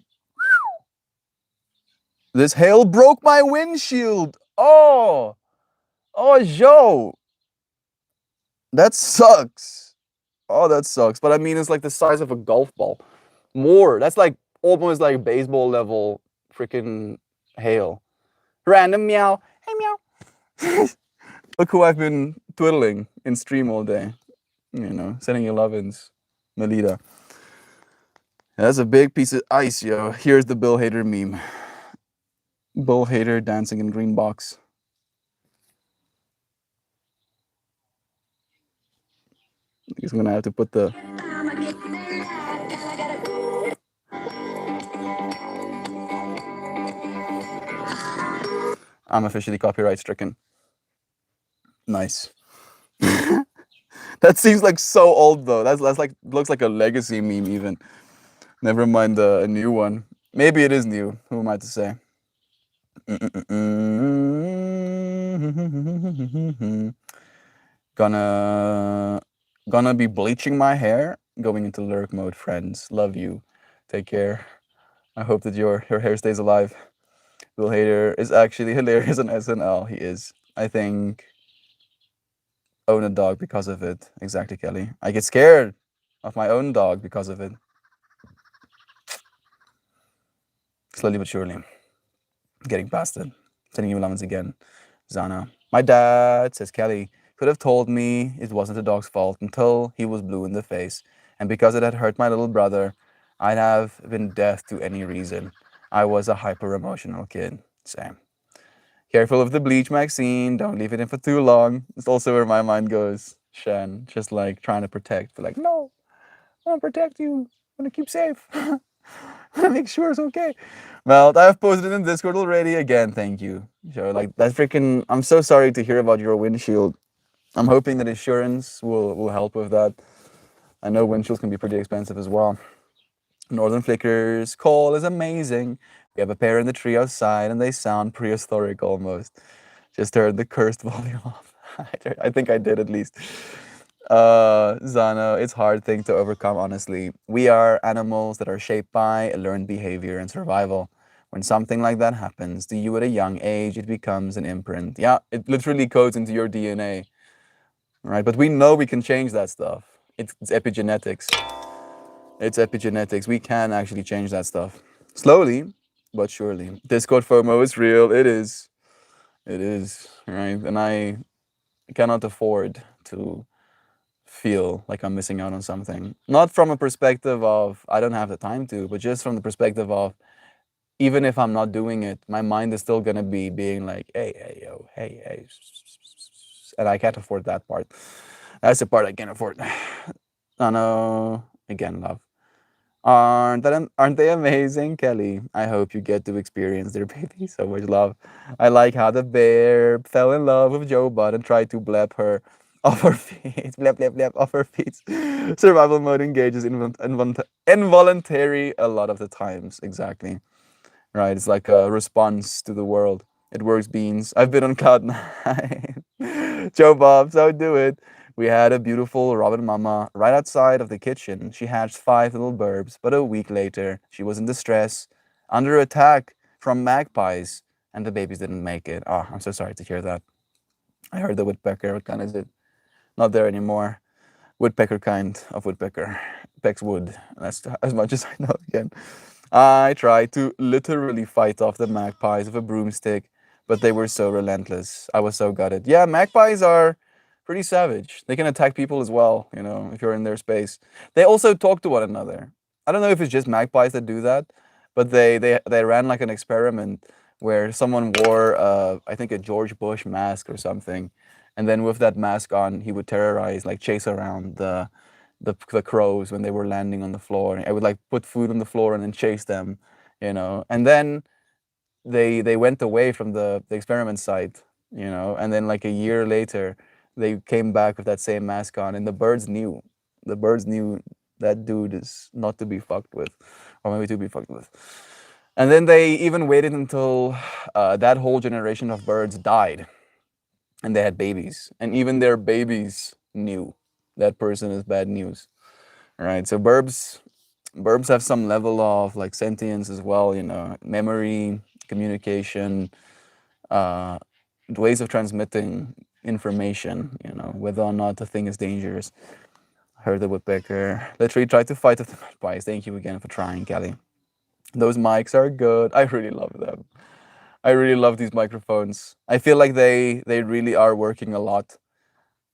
This hail broke my windshield. Oh, yo. That sucks. Oh, that sucks. But I mean, it's like the size of a golf ball. More. That's like almost like baseball level freaking hail. Random meow. Hey, meow. Look who I've been twiddling in stream all day. Sending you lovin's. Melita. That's a big piece of ice, yo. Here's the Bill Hader meme. Bill Hader dancing in green box. He's gonna have to put the. I'm officially copyright stricken. Nice. That seems like so old though. That's like looks like a legacy meme even. Never mind a new one. Maybe it is new. Who am I to say? Gonna be bleaching my hair, going into lurk mode, friends. Love you. Take care. I hope that your hair stays alive. Bill Hader is actually hilarious on SNL. He is. I think own a dog because of it. Exactly, Kelly. I get scared of my own dog because of it. Slowly but surely. Getting past it. Sending you lemons again. Zana. My dad, says Kelly, could have told me it wasn't the dog's fault until he was blue in the face. And because it had hurt my little brother, I'd have been deaf to any reason. I was a hyper emotional kid. Same. Careful of the bleach, Maxine. Don't leave it in for too long. It's also where my mind goes. Shen, just like trying to protect. But like, no, I want to protect you. I want to keep safe. I want to make sure it's okay. Well, I've posted it in Discord already. Again, thank you. So like that's freaking. I'm so sorry to hear about your windshield. I'm hoping that insurance will help with that. I know windshields can be pretty expensive as well. Northern Flicker's call is amazing. We have a pair in the tree outside, and they sound prehistoric almost. Just heard the cursed volume off. I think I did at least. Zano, it's hard thing to overcome, honestly. We are animals that are shaped by learned behavior and survival. When something like that happens to you at a young age, it becomes an imprint. Yeah, it literally codes into your DNA, right? But we know we can change that stuff. It's epigenetics. It's epigenetics. We can actually change that stuff. Slowly, but surely. Discord FOMO is real. It is. It is, right? And I cannot afford to feel like I'm missing out on something. Not from a perspective of I don't have the time to, but just from the perspective of even if I'm not doing it, my mind is still gonna be being like, hey, hey, yo, hey, hey. And I can't afford that part. That's the part I can't afford. I know. Again, love. Aren't they amazing, Kelly? I hope you get to experience their baby. So much love. I like how the bear fell in love with Joe Bud and tried to blab her off her feet. Blab, blab, blab, off her feet. Survival mode engages involuntary a lot of the times. Exactly. Right. It's like a response to the world. It works, beans. I've been on cloud nine. Joe Bob, so do it. We had a beautiful robin mama right outside of the kitchen. She hatched 5 little burbs, but a week later, she was in distress, under attack from magpies, and the babies didn't make it. Oh, I'm so sorry to hear that. I heard the woodpecker. What kind is it? Not there anymore. Woodpecker kind of woodpecker. Pecks wood. That's as much as I know again. I tried to literally fight off the magpies with a broomstick, but they were so relentless. I was so gutted. Yeah, magpies are pretty savage. They can attack people as well, if you're in their space. They also talk to one another. I don't know if it's just magpies that do that, but they ran like an experiment where someone wore I think a George Bush mask or something, and then with that mask on, he would terrorize, like chase around the crows when they were landing on the floor. I would like put food on the floor and then chase them, And then they went away from the experiment site, And then like a year later, they came back with that same mask on, and the birds knew. The birds knew that dude is not to be fucked with, or maybe to be fucked with. And then they even waited until that whole generation of birds died, and they had babies, and even their babies knew that person is bad news. Right. So burbs have some level of like sentience as well, memory, communication, uh, ways of transmitting information, whether or not the thing is dangerous. Heard the woodpecker. Literally tried to fight with the magpies. Thank you again for trying, Kelly. Those mics are good. I really love them. I really love these microphones. I feel like they really are working a lot.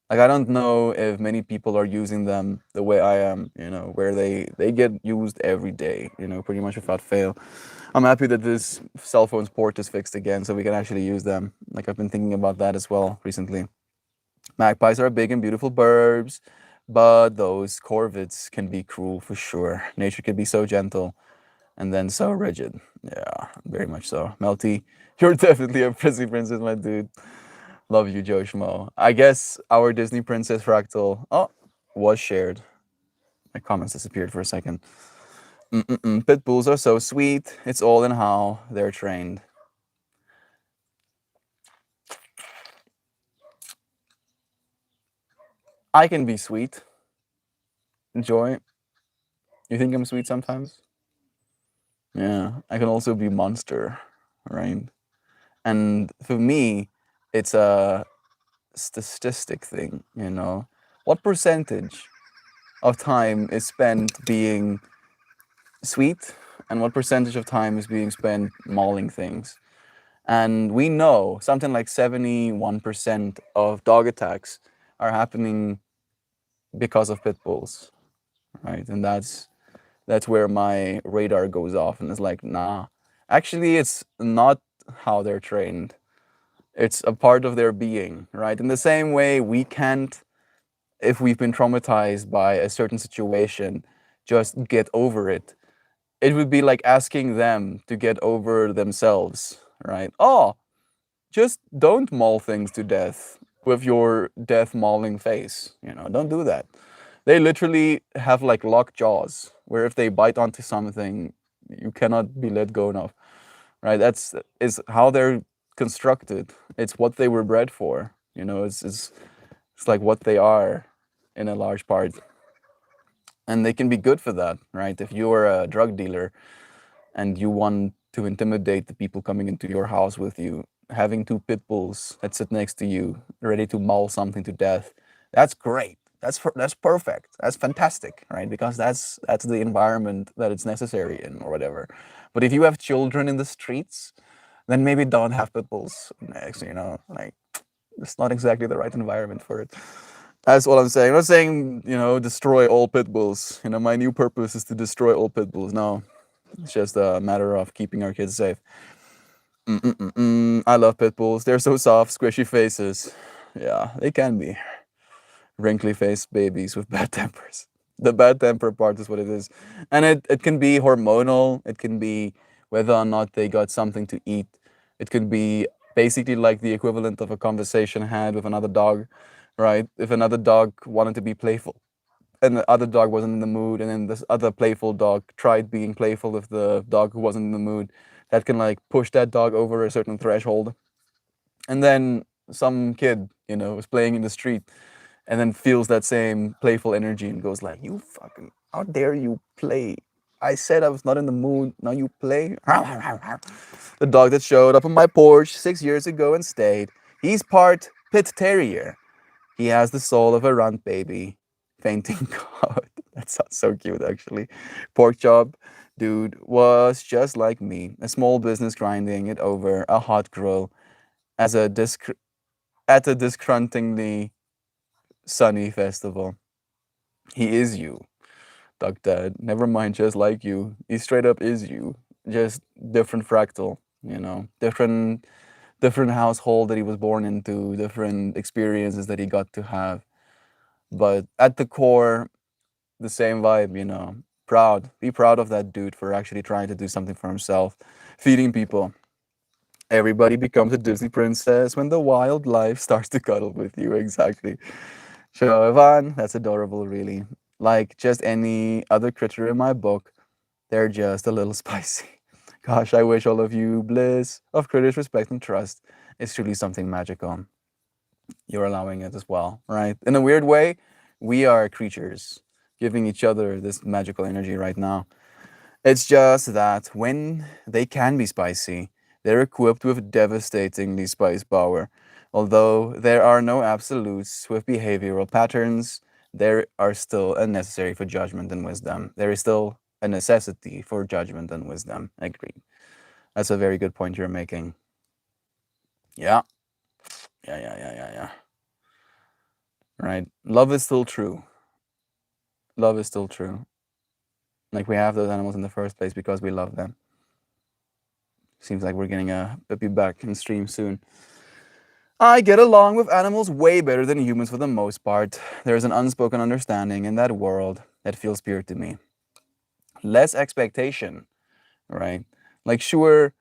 Like I don't know if many people are using them the way I am, where they get used every day, pretty much without fail. I'm happy that this cell phone's port is fixed again, so we can actually use them. Like I've been thinking about that as well recently. Magpies are big and beautiful birds, but those corvids can be cruel for sure. Nature can be so gentle and then so rigid. Yeah, very much so. Melty, you're definitely a prissy princess, my dude. Love you, Joe Schmo. I guess our Disney Princess Fractal was shared. My comments disappeared for a second. Pit bulls are so sweet. It's all in how they're trained. I can be sweet. Joy. You think I'm sweet sometimes? Yeah. I can also be monster, right? And for me, it's a statistic thing, What percentage of time is spent being sweet and what percentage of time is being spent mauling things? And we know something like 71% of dog attacks are happening because of pit bulls, right? And that's where my radar goes off and it's like, nah, actually it's not how they're trained. It's a part of their being, right? In the same way we can't if we've been traumatized by a certain situation, just get over it. It would be like asking them to get over themselves, right? Oh, just don't maul things to death with your death mauling face. Don't do that. They literally have like locked jaws, where if they bite onto something, you cannot be let go of. Right? That's is how they're constructed. It's what they were bred for. It's like what they are in a large part, and they can be good for that, right? If you're a drug dealer and you want to intimidate the people coming into your house with you, having two pit bulls that sit next to you, ready to maul something to death, that's great. That's perfect. That's fantastic, right? Because that's the environment that it's necessary in, or whatever. But if you have children in the streets, then maybe don't have pit bulls next. Like it's not exactly the right environment for it. That's all I'm saying. I'm not saying destroy all pit bulls. My new purpose is to destroy all pit bulls. No, it's just a matter of keeping our kids safe. I love pit bulls. They're so soft, squishy faces. Yeah, they can be wrinkly faced babies with bad tempers. The bad temper part is what it is. And it can be hormonal. It can be whether or not they got something to eat. It could be basically like the equivalent of a conversation had with another dog, right? If another dog wanted to be playful and the other dog wasn't in the mood, and then this other playful dog tried being playful with the dog who wasn't in the mood, that can like push that dog over a certain threshold. And then some kid, is playing in the street and then feels that same playful energy and goes like, "You fucking, how dare you play? I said I was not in the mood. Now you play." The dog that showed up on my porch 6 years ago and stayed. He's part pit terrier. He has the soul of a runt baby. Fainting God. That sounds so cute, actually. Pork chop, dude, was just like me. A small business grinding it over a hot grill as at a disgruntlingly sunny festival. He is you, Duck Dad. Never mind, just like you. He straight up is you. Just different fractal, different household that he was born into, different experiences that he got to have. But at the core, the same vibe. Proud. Be proud of that dude for actually trying to do something for himself. Feeding people. Everybody becomes a Disney princess when the wildlife starts to cuddle with you. Exactly. So, Ivan, that's adorable, really. Like just any other critter in my book, they're just a little spicy. Gosh, I wish all of you bliss of critters, respect, and trust is truly something magical. You're allowing it as well, right? In a weird way, we are creatures giving each other this magical energy right now. It's just that when they can be spicy, they're equipped with devastatingly spice power. Although there are no absolutes with behavioral patterns, there are still a necessary for judgment and wisdom. There is still a necessity for judgment and wisdom. Agreed. That's a very good point you're making. Yeah. Yeah. Right. Love is still true. Love is still true. Like we have those animals in the first place because we love them. Seems like we're getting a Bippy back in stream soon. I get along with animals way better than humans for the most part. There's an unspoken understanding in that world that feels pure to me. Less expectation, right? Like, sure,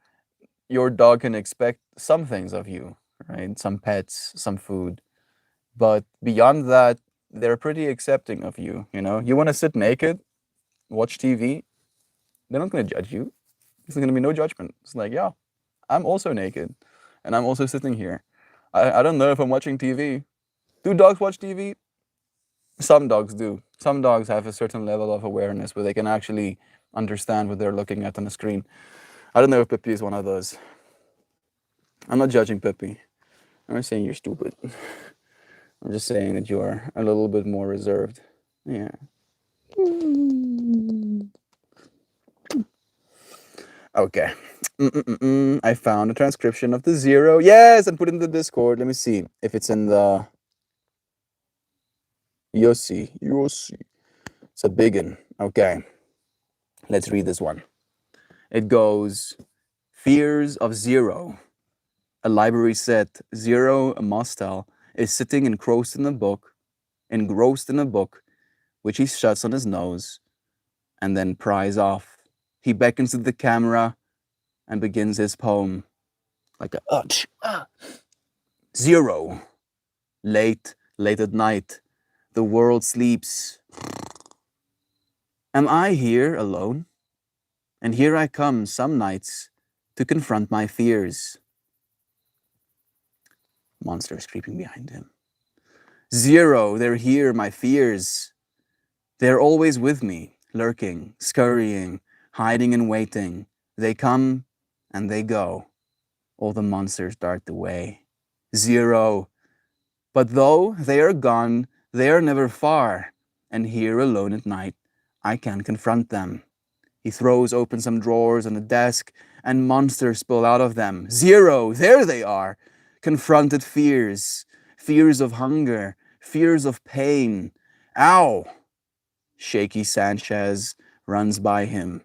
your dog can expect some things of you, right? Some pets, some food. But beyond that, they're pretty accepting of you, You want to sit naked, watch TV, they're not going to judge you. There's going to be no judgment. It's like, yeah, I'm also naked and I'm also sitting here. I don't know if I'm watching TV. Do dogs watch TV? Some dogs do. Some dogs have a certain level of awareness where they can actually understand what they're looking at on the screen. I don't know if Pippi is one of those. I'm not judging Pippi. I'm not saying you're stupid. I'm just saying that you are a little bit more reserved. Yeah. Okay. I found a transcription of the 0. Yes, and put it in the Discord. Let me see if it's in the Yossi. It's a big one. Okay. Let's read this one. It goes, Fears of Zero. A library set, Zero, a Mostel, is sitting engrossed in a book engrossed in a book, which he shuts on his nose and then pries off. He beckons to the camera and begins his poem like a zero. Late at night, the world sleeps. Am I here alone? And here I come some nights to confront my fears. Monsters creeping behind him. Zero, they're here, my fears. They're always with me, lurking, scurrying, hiding and waiting. They come and they go. All the monsters dart away. Zero. But though they are gone, they are never far. And here alone at night, I can confront them. He throws open some drawers on the desk, and monsters spill out of them. Zero, there they are. Confronted fears. Fears of hunger. Fears of pain. Ow! Shaky Sanchez runs by him.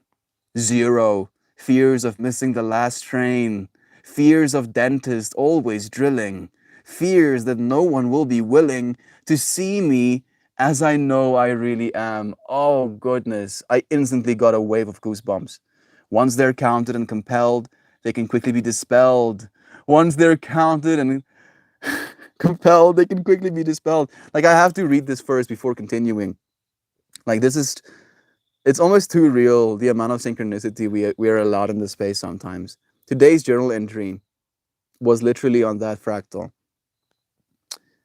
Zero, fears of missing the last train. Fears of dentist always drilling. Fears that no one will be willing to see me as I know I really am. Oh goodness, I instantly got a wave of goosebumps. Once they're counted and compelled, they can quickly be dispelled. Once they're counted and compelled, they can quickly be dispelled. Like, I have to read this first before continuing. Like, it's almost too real, the amount of synchronicity we are allowed in this space sometimes. Today's journal entry was literally on that fractal,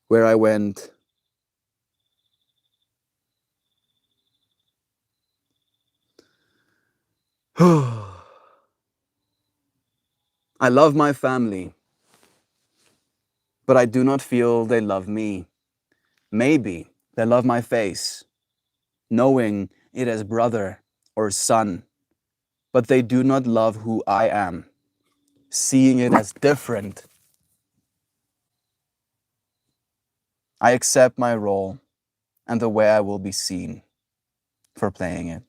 where I went, I love my family, but I do not feel they love me. Maybe they love my face, knowing it as brother or son, but they do not love who I am, seeing it as different. I accept my role and the way I will be seen for playing it.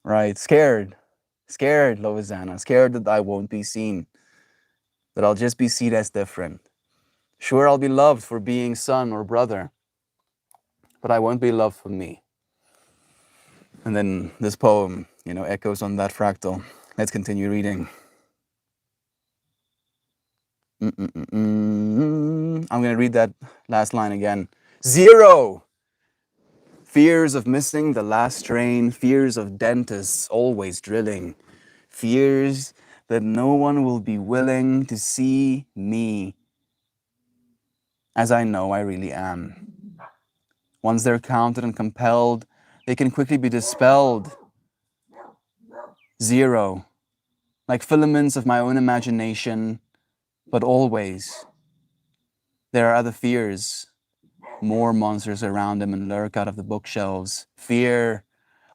Right? Scared, Loizana, scared that I won't be seen, that I'll just be seen as different. Sure, I'll be loved for being son or brother, but I won't be loved for me. And then this poem, echoes on that fractal. Let's continue reading. I'm going to read that last line again. Zero! Fears of missing the last train, fears of dentists always drilling, fears that no one will be willing to see me as I know I really am. Once they're counted and compelled, they can quickly be dispelled. Zero, like filaments of my own imagination, but always there are other fears. More monsters around him and lurk out of the bookshelves. Fear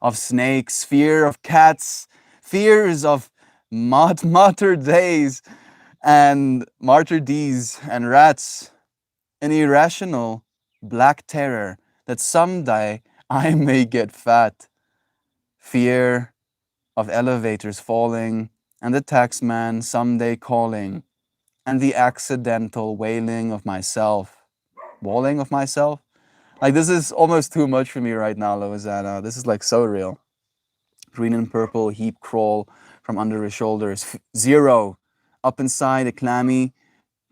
of snakes, fear of cats, fears of martyr days and martyr D's and rats. An irrational black terror that someday I may get fat. Fear of elevators falling and the taxman someday calling and the accidental wailing of myself. Walling of myself? Like, this is almost too much for me right now, Loizana. This is like so real. Green and purple heap crawl from under his shoulders. Zero, up inside a clammy,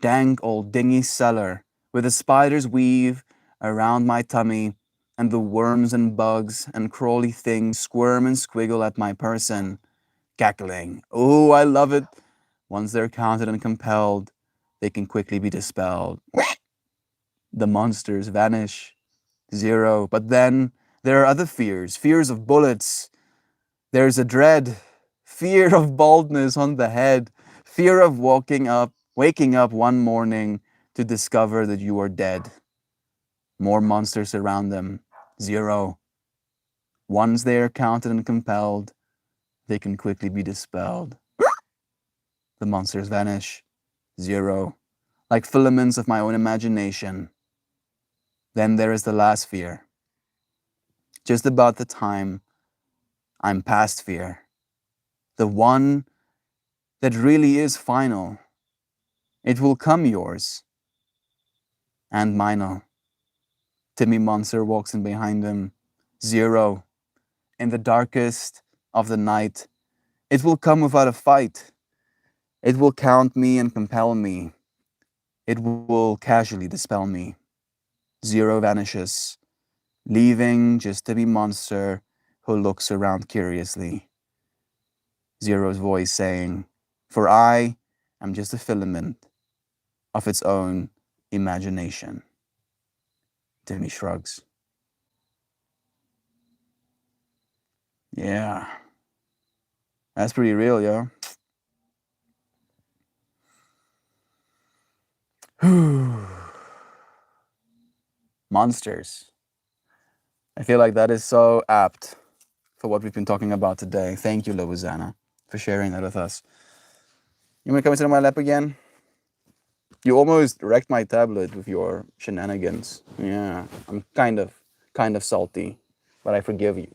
dank old dingy cellar, where the spiders weave around my tummy, and the worms and bugs and crawly things squirm and squiggle at my person, cackling. Oh, I love it. Once they're counted and compelled, they can quickly be dispelled. The monsters vanish. Zero. But then there are other fears. Fears of bullets. There's a dread. Fear of baldness on the head. Fear of waking up one morning to discover that you are dead. More monsters around them. Zero. Once they are counted and compelled, they can quickly be dispelled. The monsters vanish. Zero. Like filaments of my own imagination. Then there is the last fear. Just about the time I'm past fear. The one that really is final. It will come yours. And Mino. Timmy Monster walks in behind him. Zero. In the darkest of the night, it will come without a fight. It will count me and compel me. It will casually dispel me. Zero vanishes, leaving just Timmy Monster, who looks around curiously. Zero's voice saying, "For I am just a filament of its own imagination." Timmy shrugs. Yeah, that's pretty real, yo. Monsters. I feel like that is so apt for what we've been talking about today. Thank you, Louisiana, for sharing that with us. You want to come and sit on my lap again? You almost wrecked my tablet with your shenanigans. Yeah, I'm kind of salty, but I forgive you.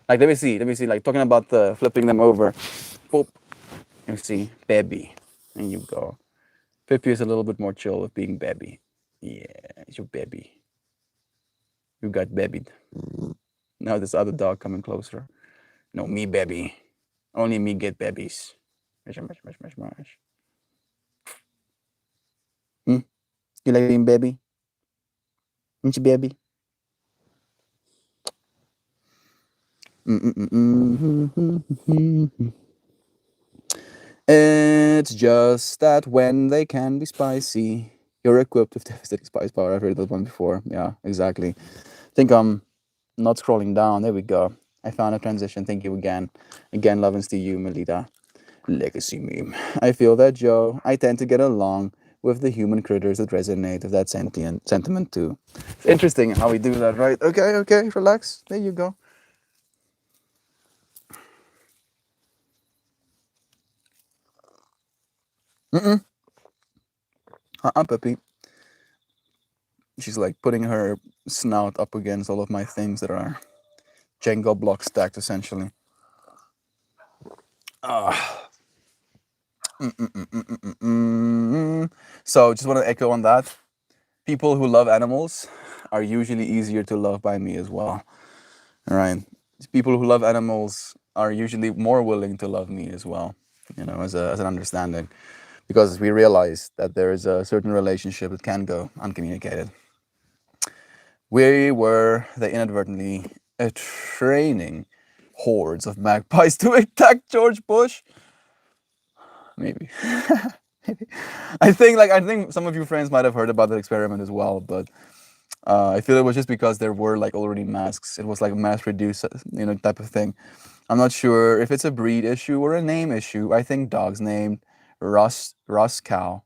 Like, let me see. Like, talking about the flipping them over. Boop. Let me see. Baby. And you go. Pippi is a little bit more chill with being baby. Yeah, it's your baby. You got babied. Now this other dog coming closer. No, me baby. Only me get babies. Mash, mash, mash, mash, mash. Hmm? You like being baby? Ain't you baby? It's just that when they can be spicy, you're equipped with devastating spice power. I've heard that one before. Yeah, exactly. I think I'm not scrolling down. There we go. I found a transition. Thank you again. Again, love and to you, Melita. Legacy meme. I feel that, Joe. I tend to get along with the human critters that resonate with that sentiment too. It's interesting how we do that, right? Okay, relax. There you go. Puppy. She's like putting her snout up against all of my things that are Jenga blocks stacked, essentially. So, just want to echo on that. People who love animals are usually easier to love by me as well. All right. People who love animals are usually more willing to love me as well, as an understanding, because we realize that there is a certain relationship that can go uncommunicated. We were they inadvertently training hordes of magpies to attack George Bush. Maybe. Maybe. I think some of you friends might have heard about that experiment as well, but I feel it was just because there were like already masks. It was like a mass produced, type of thing. I'm not sure if it's a breed issue or a name issue. I think dogs named Cow,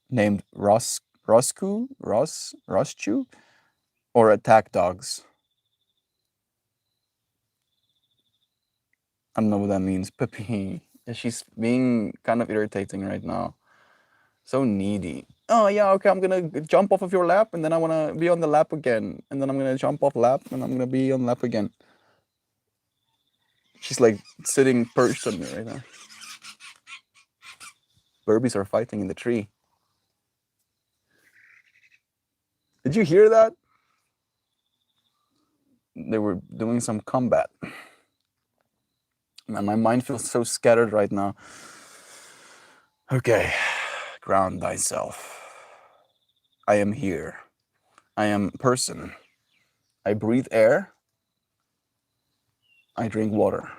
named Roschu, or attack dogs. I don't know what that means. Pepe. She's being kind of irritating right now. So needy. Oh yeah, okay, I'm gonna jump off of your lap and then I wanna be on the lap again. And then I'm gonna jump off lap and I'm gonna be on lap again. She's like sitting perched on me right now. Burbies are fighting in the tree. Did you hear that? They were doing some combat. Man, my mind feels so scattered right now. Okay, ground thyself. I am here. I am person. I breathe air. I drink water.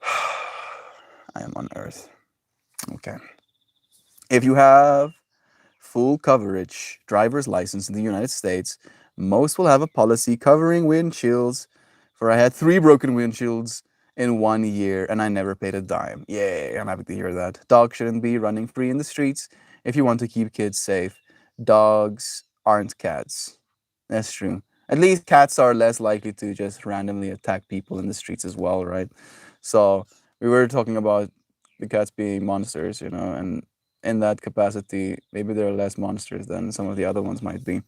I am on earth. Okay. If you have full coverage driver's license in the United States, most will have a policy covering windshields. For I had 3 broken windshields in 1 year and I never paid a dime. Yay, I'm happy to hear that. Dogs shouldn't be running free in the streets if you want to keep kids safe. Dogs aren't cats. That's true. At least cats are less likely to just randomly attack people in the streets as well, right? So we were talking about the cats being monsters, and in that capacity, maybe they're less monsters than some of the other ones might be.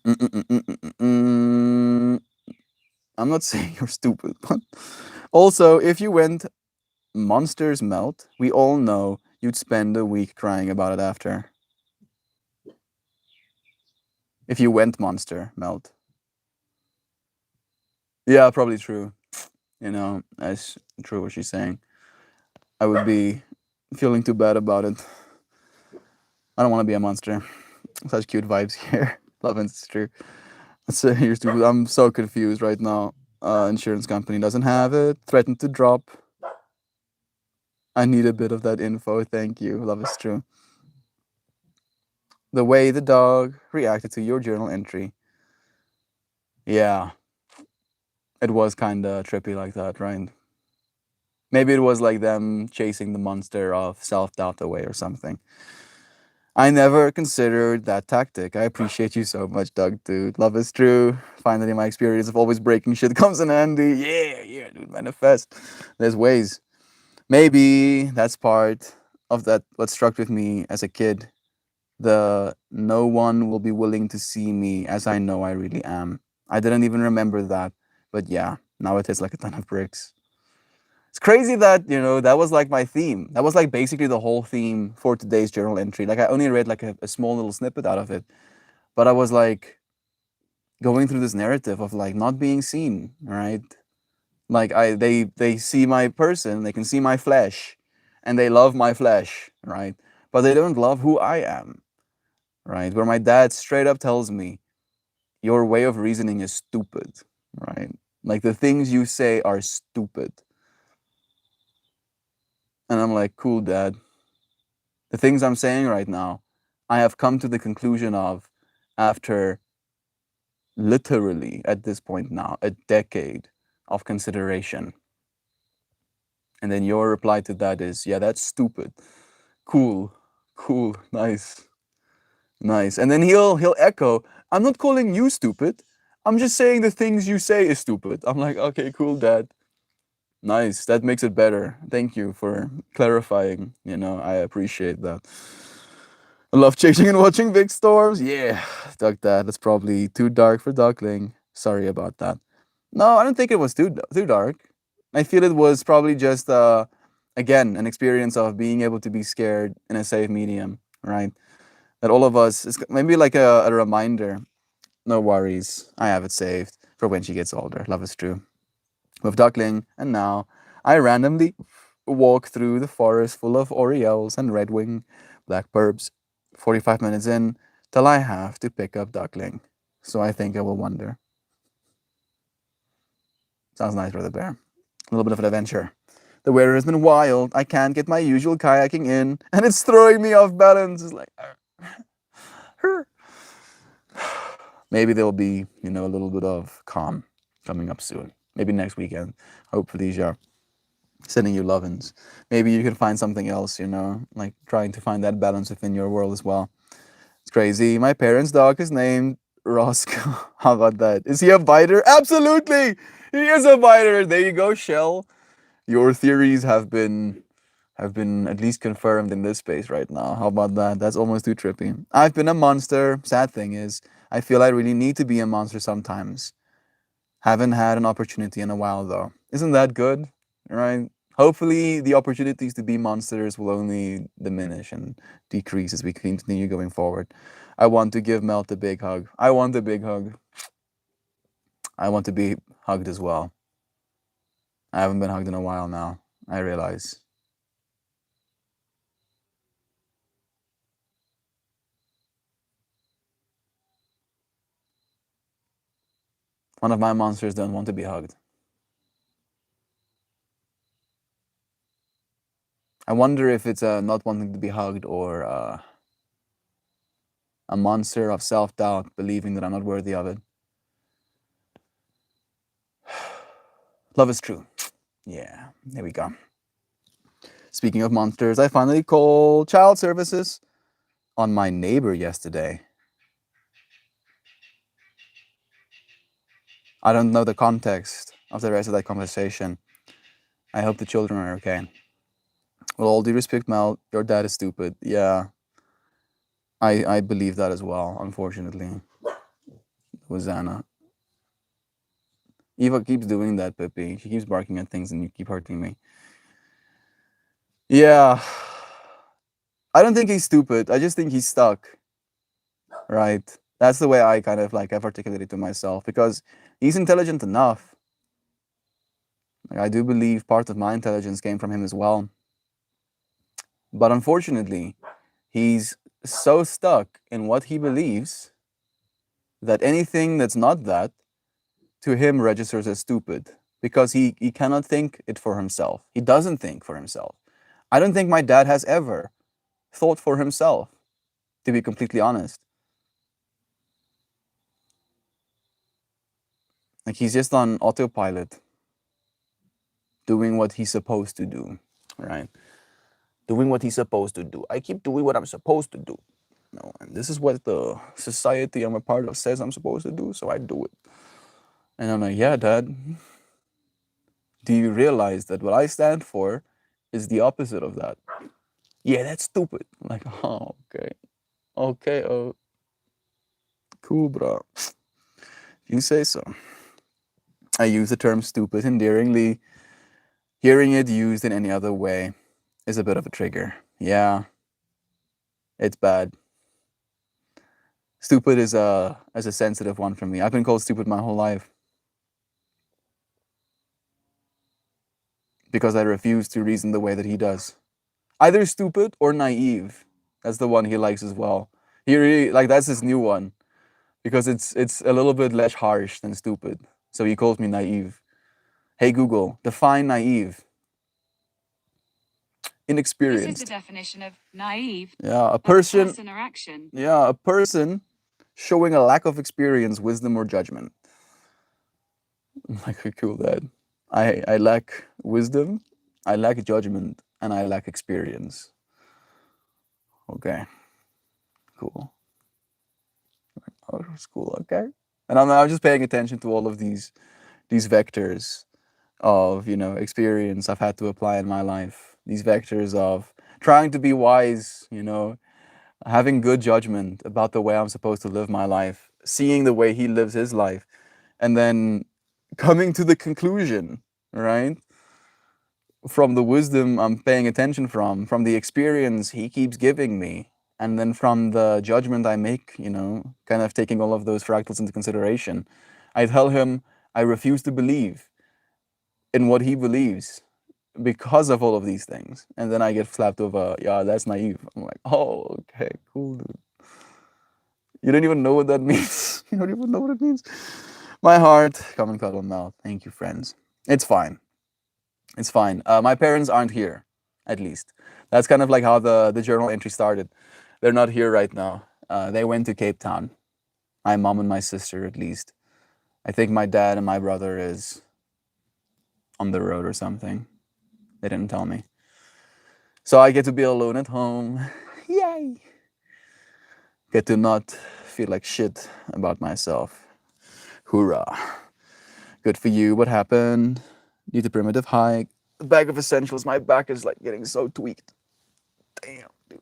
I'm not saying you're stupid, but also, if you went Monsters Melt, we all know you'd spend a week crying about it after. If you went monster, Melt. Yeah, probably true. You know, that's true what she's saying. I would be feeling too bad about it. I don't want to be a monster. Such cute vibes here. Love is true. So here's to I'm so confused right now. Insurance company doesn't have it. Threatened to drop. I need a bit of that info. Thank you. Love is true. The way the dog reacted to your journal entry. Yeah, it was kind of trippy like that, right? Maybe it was like them chasing the monster of self doubt away or something. I never considered that tactic. I appreciate you so much, Doug, dude. Love is true. Finally, my experience of always breaking shit comes in handy. Yeah, yeah, dude, manifest. There's ways. Maybe that's part of that what struck with me as a kid. The no one will be willing to see me as I know I really am. I didn't even remember that. But yeah, now it is like a ton of bricks. It's crazy that, that was like my theme. That was like basically the whole theme for today's journal entry. Like I only read like a small little snippet out of it. But I was like going through this narrative of like not being seen, right? Like they see my person, they can see my flesh, and they love my flesh, right? But they don't love who I am, right? Where my dad straight up tells me, your way of reasoning is stupid, right? Like the things you say are stupid. And I'm like, cool, dad. The things I'm saying right now, I have come to the conclusion of after literally at this point now, a decade of consideration. And then your reply to that is, yeah, that's stupid. Cool, cool, nice, nice. And then he'll echo, I'm not calling you stupid. I'm just saying the things you say is stupid. I'm like, okay, cool, dad. Nice. That makes it better. Thank you for clarifying. I appreciate that. I love chasing and watching big storms. Yeah, Duck that. That's probably too dark for Duckling. Sorry about that. No, I don't think it was too dark. I feel it was probably just again an experience of being able to be scared in a safe medium, right? That all of us is maybe like a reminder. No worries, I have it saved for when she gets older. Love is true. With Duckling, and now I randomly walk through the forest full of orioles and redwing blackbirds. 45 minutes in, till I have to pick up Duckling. So I think I will wander. Sounds nice, Brother Bear. A little bit of an adventure. The weather has been wild. I can't get my usual kayaking in, and it's throwing me off balance. It's like, maybe there will be, a little bit of calm coming up soon. Maybe next weekend. Hopefully, yeah. Sending you lovin's. Maybe you can find something else, like trying to find that balance within your world as well. It's crazy. My parents' dog is named Roscoe. How about that? Is he a biter? Absolutely! He is a biter. There you go, Shell. Your theories have been at least confirmed in this space right now. How about that? That's almost too trippy. I've been a monster. Sad thing is, I feel I really need to be a monster sometimes. Haven't had an opportunity in a while though. Isn't that good? Right? Hopefully the opportunities to be monsters will only diminish and decrease as we continue going forward. I want to give Melt a big hug. I want a big hug. I want to be hugged as well. I haven't been hugged in a while now. I realize. One of my monsters don't want to be hugged. I wonder if it's not wanting to be hugged or a monster of self doubt, believing that I'm not worthy of it. Love is true. Yeah, there we go. Speaking of monsters, I finally called child services on my neighbor yesterday. I don't know the context of the rest of that conversation. I hope the children are okay. With all due respect, Mel, your dad is stupid. Yeah, I believe that as well, unfortunately. With Xana. Eva keeps doing that, Pippi. She keeps barking at things and you keep hurting me. Yeah. I don't think he's stupid. I just think he's stuck. Right? That's the way I kind of like I've articulated to myself, because he's intelligent enough. Like, I do believe part of my intelligence came from him as well. But unfortunately, he's so stuck in what he believes that anything that's not that to him registers as stupid, because he cannot think it for himself. He doesn't think for himself. I don't think my dad has ever thought for himself, to be completely honest. Like, he's just on autopilot, doing what he's supposed to do, right? Doing what he's supposed to do. I keep doing what I'm supposed to do. No, and this is what the society I'm a part of says I'm supposed to do, so I do it. And I'm like, yeah, Dad, do you realize that what I stand for is the opposite of that? Yeah, that's stupid. I'm like, oh, okay. Okay, oh, cool, bro. You say so. I use the term stupid endearingly. Hearing it used in any other way is a bit of a trigger. Yeah, it's bad. Stupid is a sensitive one for me. I've been called stupid my whole life because I refuse to reason the way that he does. Either stupid or naive. That's the one he likes as well. He really like that's his new one, because it's a little bit less harsh than stupid. So he calls me naive. Hey Google, define naive.
This is the
Inexperienced.
definition of naive.
Yeah, a
A
person.
person or action.
Yeah, a person showing a lack of experience, wisdom, or judgment. I'm like, okay, cool, Dad. I lack wisdom, I lack judgment, and I lack experience. Okay, cool. Oh, it's cool. Okay, and I'm just paying attention to all of these vectors of experience I've had to apply in my life. These vectors of trying to be wise, having good judgment about the way I'm supposed to live my life, seeing the way he lives his life, and then coming to the conclusion, right? From the wisdom I'm paying attention from the experience he keeps giving me, and then from the judgment I make, kind of taking all of those fractals into consideration. I tell him I refuse to believe in what he believes because of all of these things. And then I get slapped over, yeah, that's naive. I'm like, oh, okay, cool, dude. You don't even know what that means. You don't even know what it means. My heart, common cuddle mouth. Thank you, friends. It's fine. It's fine. My parents aren't here, at least. That's kind of like how the journal entry started. They're not here right now. They went to Cape Town. My mom and my sister, at least. I think my dad and my brother is on the road or something. They didn't tell me. So I get to be alone at home. Yay! Get to not feel like shit about myself. Hoorah. Good for you. What happened? Need a primitive hike. The bag of essentials. My back is like getting so tweaked. Damn, dude.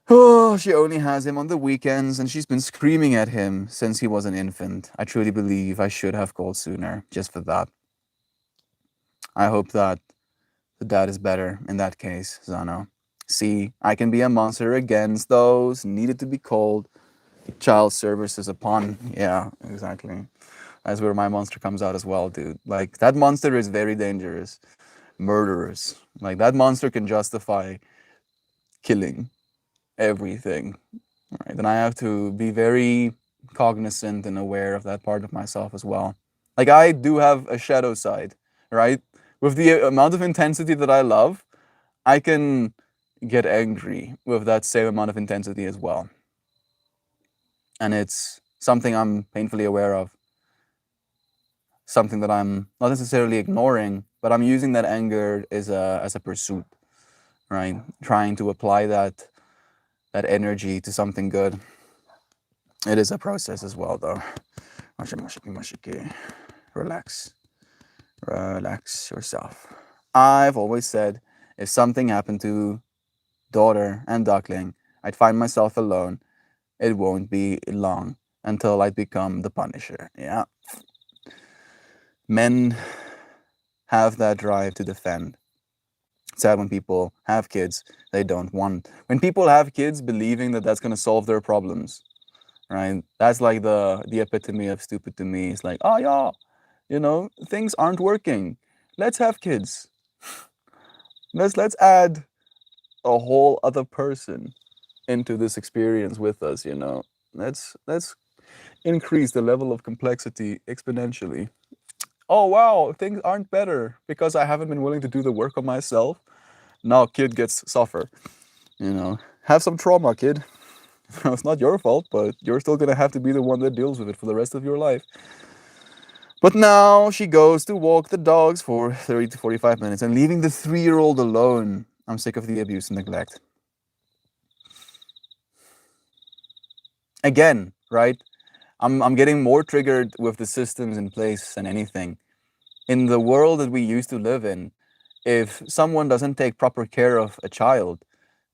Oh, she only has him on the weekends, and she's been screaming at him since he was an infant. I truly believe I should have called sooner, just for that. I hope that the dad is better in that case, Zano. See, I can be a monster against those needed to be called. Child services upon. Yeah, exactly. That's where my monster comes out as well, dude. Like, that monster is very dangerous. Murderers. Like, that monster can justify killing everything. Right? And I have to be very cognizant and aware of that part of myself as well. Like, I do have a shadow side, right? With the amount of intensity that I love, I can get angry with that same amount of intensity as well. And it's something I'm painfully aware of. Something that I'm not necessarily ignoring, but I'm using that anger as a pursuit, right? Trying to apply that energy to something good. It is a process as well, though. Relax. Relax yourself. I've always said if something happened to daughter and duckling, I'd find myself alone. It won't be long until I become the Punisher. Yeah. Men have that drive to defend. It's sad when people have kids they don't want. When people have kids believing that that's going to solve their problems, right? That's like the epitome of stupid to me. It's like, oh yeah, things aren't working. Let's have kids. Let's add a whole other person into this experience with us. Let's increase the level of complexity exponentially. Oh wow, things aren't better because I haven't been willing to do the work on myself. Now kid gets suffer. Have some trauma, kid. It's not your fault, but you're still gonna have to be the one that deals with it for the rest of your life. But now she goes to walk the dogs for 30 to 45 minutes and leaving the 3-year-old alone. I'm sick of the abuse and neglect. Again, right? I'm getting more triggered with the systems in place than anything. In the world that we used to live in, if someone doesn't take proper care of a child,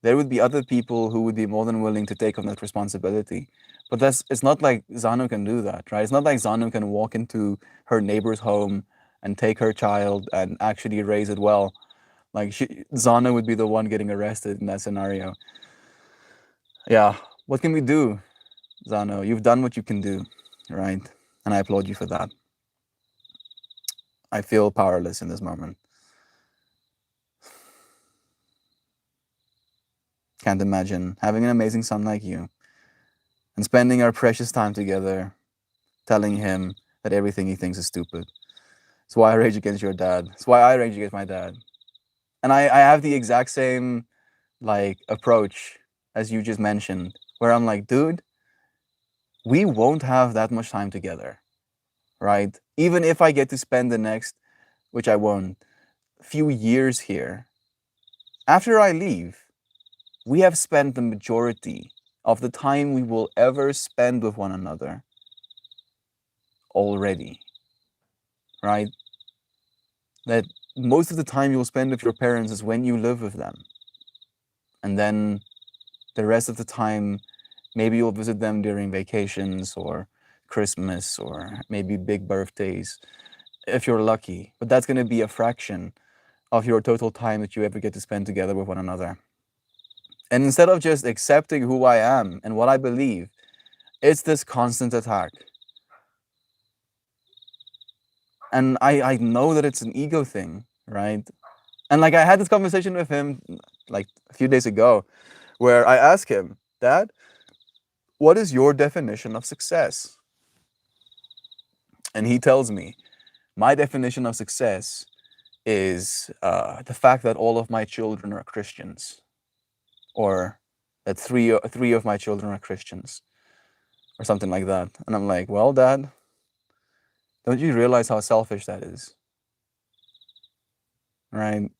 there would be other people who would be more than willing to take on that responsibility. But it's not like Zanu can do that, right? It's not like Zanu can walk into her neighbor's home and take her child and actually raise it well. Like Zanu would be the one getting arrested in that scenario. Yeah, what can we do, Zanu? You've done what you can do, right? And I applaud you for that. I feel powerless in this moment. Can't imagine having an amazing son like you and spending our precious time together telling him that everything he thinks is stupid. It's why I rage against your dad. It's why I rage against my dad. And I have the exact same approach as you just mentioned, where I'm like, dude, we won't have that much time together, right? Even if I get to spend the next, which I won't, few years here, after I leave, we have spent the majority of the time we will ever spend with one another already, right? That most of the time you'll spend with your parents is when you live with them. And then the rest of the time, maybe you'll visit them during vacations or Christmas or maybe big birthdays, if you're lucky. But that's going to be a fraction of your total time that you ever get to spend together with one another. And instead of just accepting who I am and what I believe, it's this constant attack. And I know that it's an ego thing, right? And I had this conversation with him a few days ago where I asked him, Dad, what is your definition of success? And he tells me, my definition of success is the fact that all of my children are Christians, or that three of my children are Christians, or something like that. And I'm like, well, Dad, don't you realize how selfish that is? Right?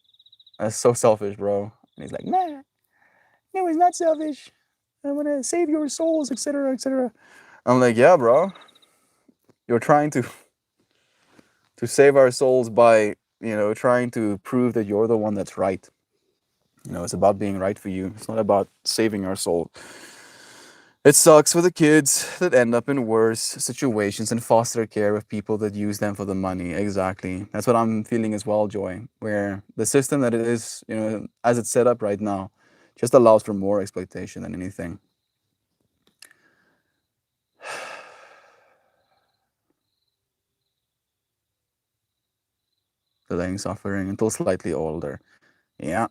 That's so selfish, bro. And he's like, nah, no, it's not selfish. I'm gonna save your souls, etc., etc. I'm like, yeah, bro. You're trying to save our souls by trying to prove that you're the one that's right. It's about being right for you. It's not about saving our soul. It sucks for the kids that end up in worse situations in foster care with people that use them for the money. Exactly. That's what I'm feeling as well, Joy, where the system that it is, as it's set up right now, just allows for more exploitation than anything. Delaying suffering until slightly older. Yeah.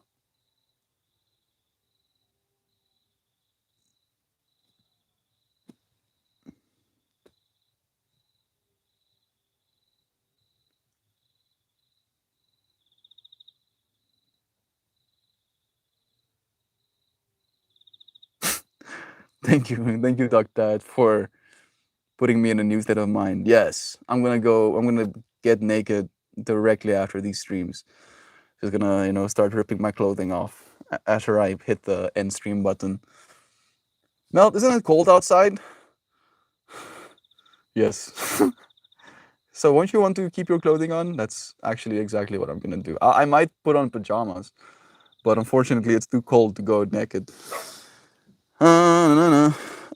Thank you, Doc Dad, for putting me in a new state of mind. Yes, I'm gonna get naked directly after these streams. Just gonna, start ripping my clothing off after I hit the end stream button. Mel, isn't it cold outside? Yes. So won't you want to keep your clothing on? That's actually exactly what I'm gonna do. I might put on pajamas, but unfortunately it's too cold to go naked. No.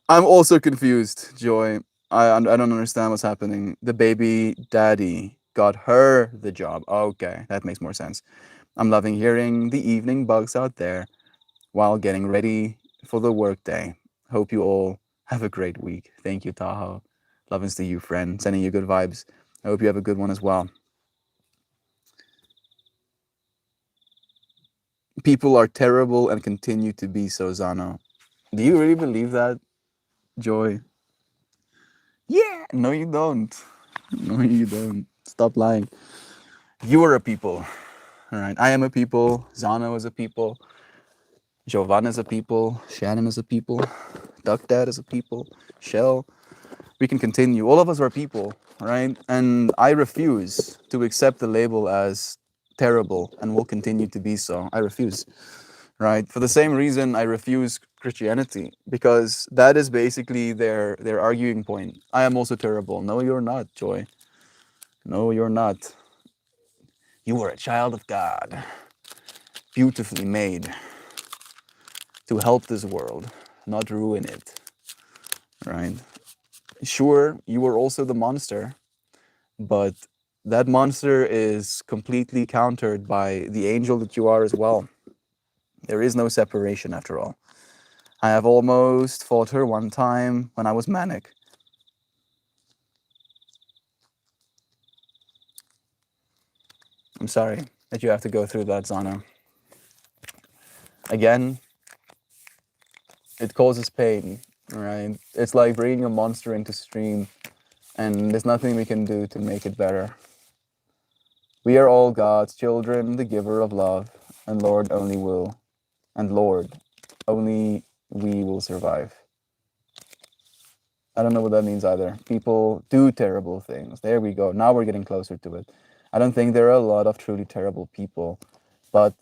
I'm also confused, Joy. I don't understand what's happening. The baby daddy got her the job. Okay, that makes more sense. I'm loving hearing the evening bugs out there while getting ready for the workday. Hope you all Have a great week. Thank you, Tahoe. Lovings to you, friend. Sending you good vibes. I hope you have a good one as well. People are terrible and continue to be so, Zano. Do you really believe that, Joy? Yeah. No, you don't. No, you don't. Stop lying. You are a people. All right. I am a people. Zano is a people. Jovan is a people. Shannon is a people. Duck Dad is a people. Shell. We can continue. All of us are people, right? And I refuse to accept the label as terrible and will continue to be so. I refuse, right? For the same reason I refuse Christianity, because that is basically their arguing point. I am also terrible. No, you're not, Joy. No, you're not. You are a child of God, beautifully made to help this world, not ruin it, right? Sure, you are also the monster, but that monster is completely countered by the angel that you are as well. There is no separation after all. I have almost fought her one time when I was manic. I'm sorry that you have to go through that, Zana. Again, it causes pain, right? It's like bringing a monster into stream, and there's nothing we can do to make it better. We are all God's children, the giver of love, and Lord only only we will survive. I don't know what that means either. People do terrible things. There we go. Now we're getting closer to it. I don't think there are a lot of truly terrible people, but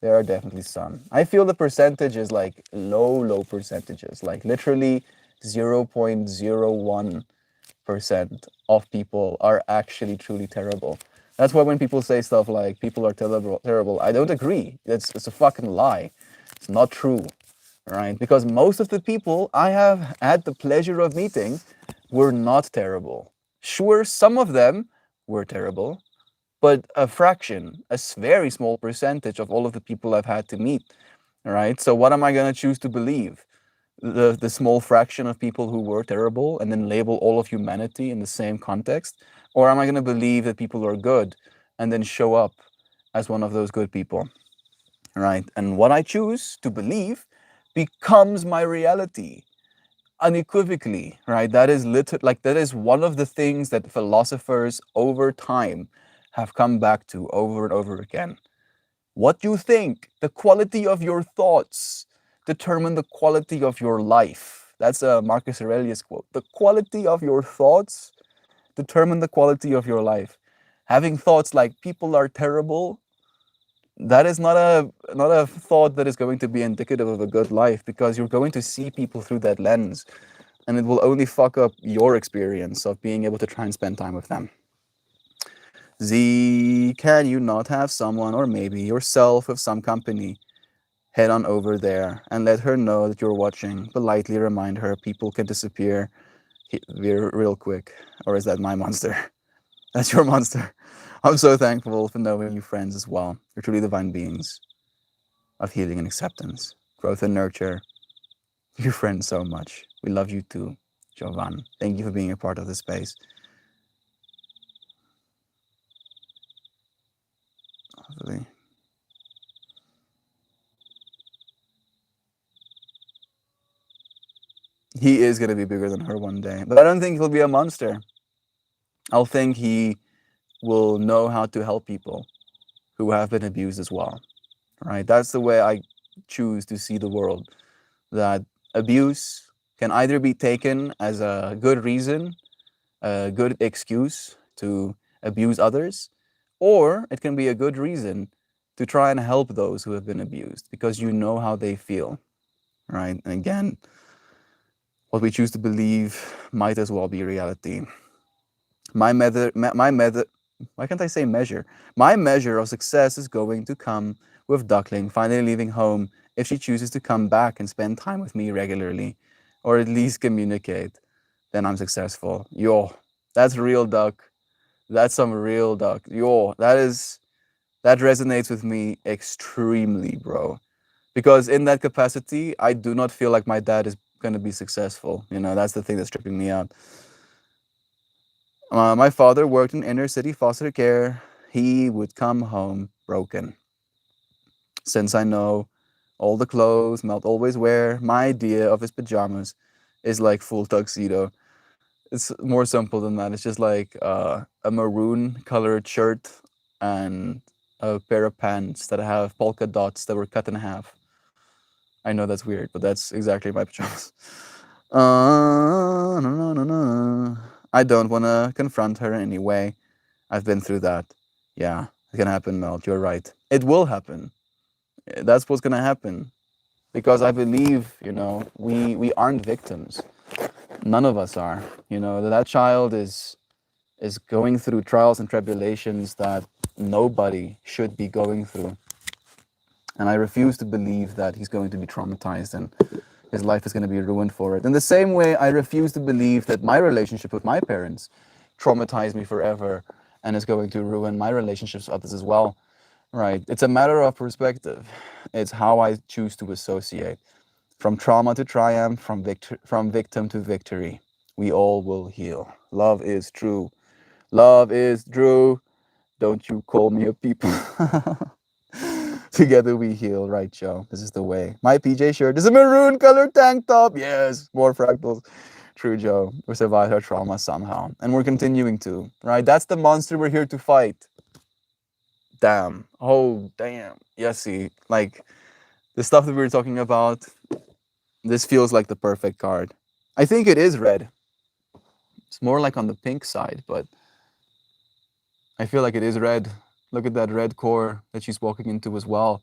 there are definitely some. I feel the percentage is like low percentages, like literally 0.01% of people are actually truly terrible. That's why when people say stuff like people are terrible, I don't agree. It's a fucking lie. It's not true, right? Because most of the people I have had the pleasure of meeting were not terrible. Sure, some of them were terrible, but a fraction, very small percentage of all of the people I've had to meet, right? So what am I going to choose to believe? The small fraction of people who were terrible and then label all of humanity in the same context? Or am I going to believe that people are good and then show up as one of those good people, right? And what I choose to believe becomes my reality unequivocally, right? That is that is one of the things that philosophers over time have come back to over and over again. What you think, the quality of your thoughts determine the quality of your life. That's a Marcus Aurelius quote. The quality of your thoughts determine the quality of your life. Having thoughts like people are terrible, that is not a thought that is going to be indicative of a good life, because you're going to see people through that lens, and it will only fuck up your experience of being able to try and spend time with them. Z, can you not have someone, or maybe yourself with some company, head on over there and let her know that you're watching? Politely remind her people can disappear real quick. Or is that my monster? That's your monster. I'm so thankful for knowing you friends as well. You're truly divine beings of healing and acceptance, growth and nurture. You friends so much. We love you too, Jovan. Thank you for being a part of this space. Hopefully. He is going to be bigger than her one day, but I don't think he'll be a monster. I'll think he will know how to help people who have been abused as well, right? That's the way I choose to see the world, that abuse can either be taken as a good reason, a good excuse to abuse others, or it can be a good reason to try and help those who have been abused, because you know how they feel, right? And again, what we choose to believe might as well be reality. My method, why can't I say measure? My measure of success is going to come with Duckling finally leaving home if she chooses to come back and spend time with me regularly, or at least communicate. Then I'm successful. Yo, that's real Duck. That's some real Duck. Yo, that resonates with me extremely, bro. Because in that capacity, I do not feel like my dad is going to be successful. You know, that's the thing that's tripping me out. My father worked in inner city foster care. He would come home broken. Since I know all the clothes Melt always wear, my idea of his pajamas is like full tuxedo. It's more simple than that. It's just like a maroon colored shirt and a pair of pants that have polka dots that were cut in half. I know that's weird, but that's exactly my pajamas. No, no, no, no. I don't want to confront her in any way. I've been through that. Yeah, it can happen, Melt. You're right. It will happen. That's what's gonna happen. Because I believe, you know, we aren't victims. None of us are. You know, that child is going through trials and tribulations that nobody should be going through. And I refuse to believe that he's going to be traumatized and his life is going to be ruined for it. In the same way, I refuse to believe that my relationship with my parents traumatized me forever and is going to ruin my relationships with others as well. Right? It's a matter of perspective. It's how I choose to associate. From trauma to triumph, from victim to victory, we all will heal. Love is true. Love is true. Don't you call me a people. Together we heal, right, Joe? This is the way. My PJ shirt is a maroon colored tank top. Yes, more fractals. True, Joe. We survived our trauma somehow, and we're continuing to, right? That's the monster we're here to fight. Damn. Oh, damn. Yes, see, like the stuff that we were talking about, this feels like the perfect card. I think it is red. It's more like on the pink side, but I feel like it is red. Look at that red core that she's walking into as well.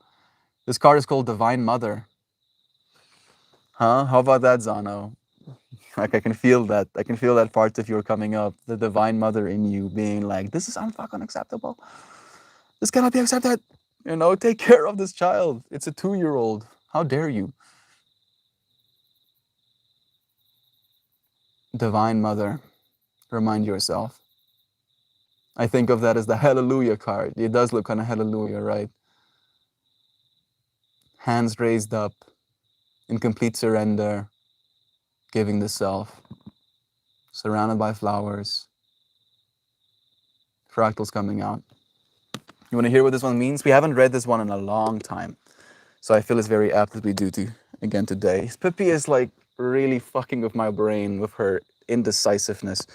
This card is called Divine Mother. Huh? How about that, Zano? Like I can feel that. I can feel that part of you coming up. The Divine Mother in you being like, this is unfucking acceptable. This cannot be accepted. You know, take care of this child. It's a 2-year-old. How dare you? Divine Mother. Remind yourself. I think of that as the Hallelujah card. It does look kind of Hallelujah, right? Hands raised up in complete surrender, giving the self, surrounded by flowers, fractals coming out. You want to hear what this one means? We haven't read this one in a long time, so I feel it's very apt that we do again today. Pippi is like really fucking with my brain with her indecisiveness.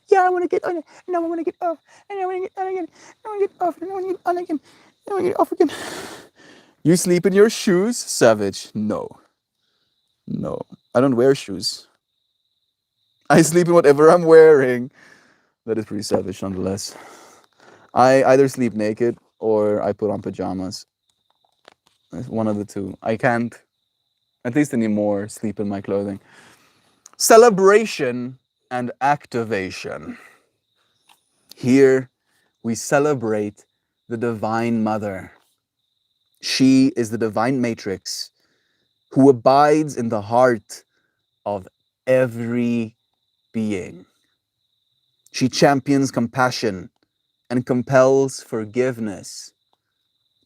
Yeah, I want to get on it, and I want to get off, and I want to get on again, I want to get off, and I want to get on again, I want to get off again. You sleep in your shoes, savage? No. No, I don't wear shoes. I sleep in whatever I'm wearing. That is pretty savage, nonetheless. I either sleep naked or I put on pajamas. It's one of the two. I can't, at least anymore, sleep in my clothing. Celebration and activation. Here we celebrate the Divine Mother. She is the divine matrix who abides in the heart of every being. She champions compassion and compels forgiveness.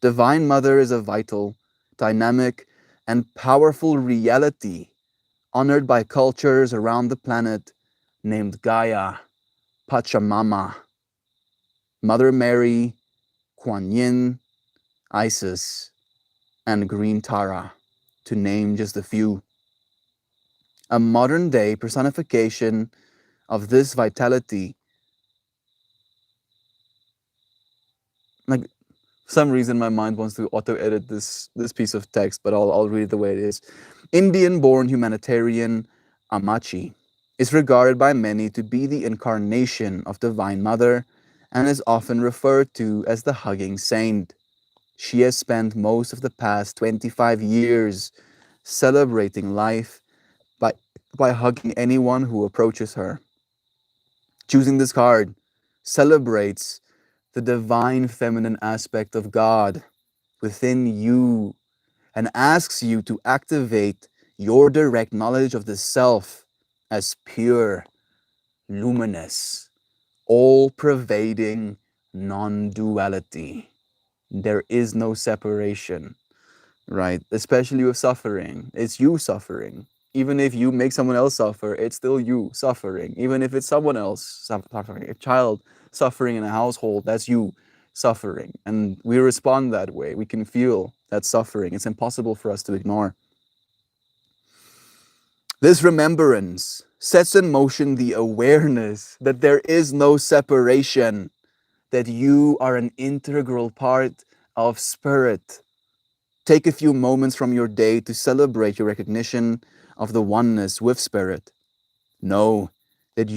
Divine Mother is a vital, dynamic, and powerful reality honored by cultures around the planet named Gaia, Pachamama, Mother Mary, Kuan Yin, Isis, and Green Tara, to name just a few. A modern-day personification of this vitality. Like, for some reason my mind wants to auto-edit this piece of text, but I'll read it the way it is. Indian-born humanitarian Amachi is regarded by many to be the incarnation of Divine Mother and is often referred to as the Hugging Saint. She has spent most of the past 25 years celebrating life by hugging anyone who approaches her. Choosing this card celebrates the divine feminine aspect of God within you and asks you to activate your direct knowledge of the self as pure, luminous, all-pervading non-duality. There is no separation, right? Especially with suffering. It's you suffering. Even if you make someone else suffer, it's still you suffering. Even if it's someone else suffering, a child suffering in a household, that's you suffering. And we respond that way. We can feel that suffering. It's impossible for us to ignore. This remembrance sets in motion the awareness that there is no separation, that you are an integral part of spirit. Take a few moments from your day to celebrate your recognition of the oneness with spirit. Know that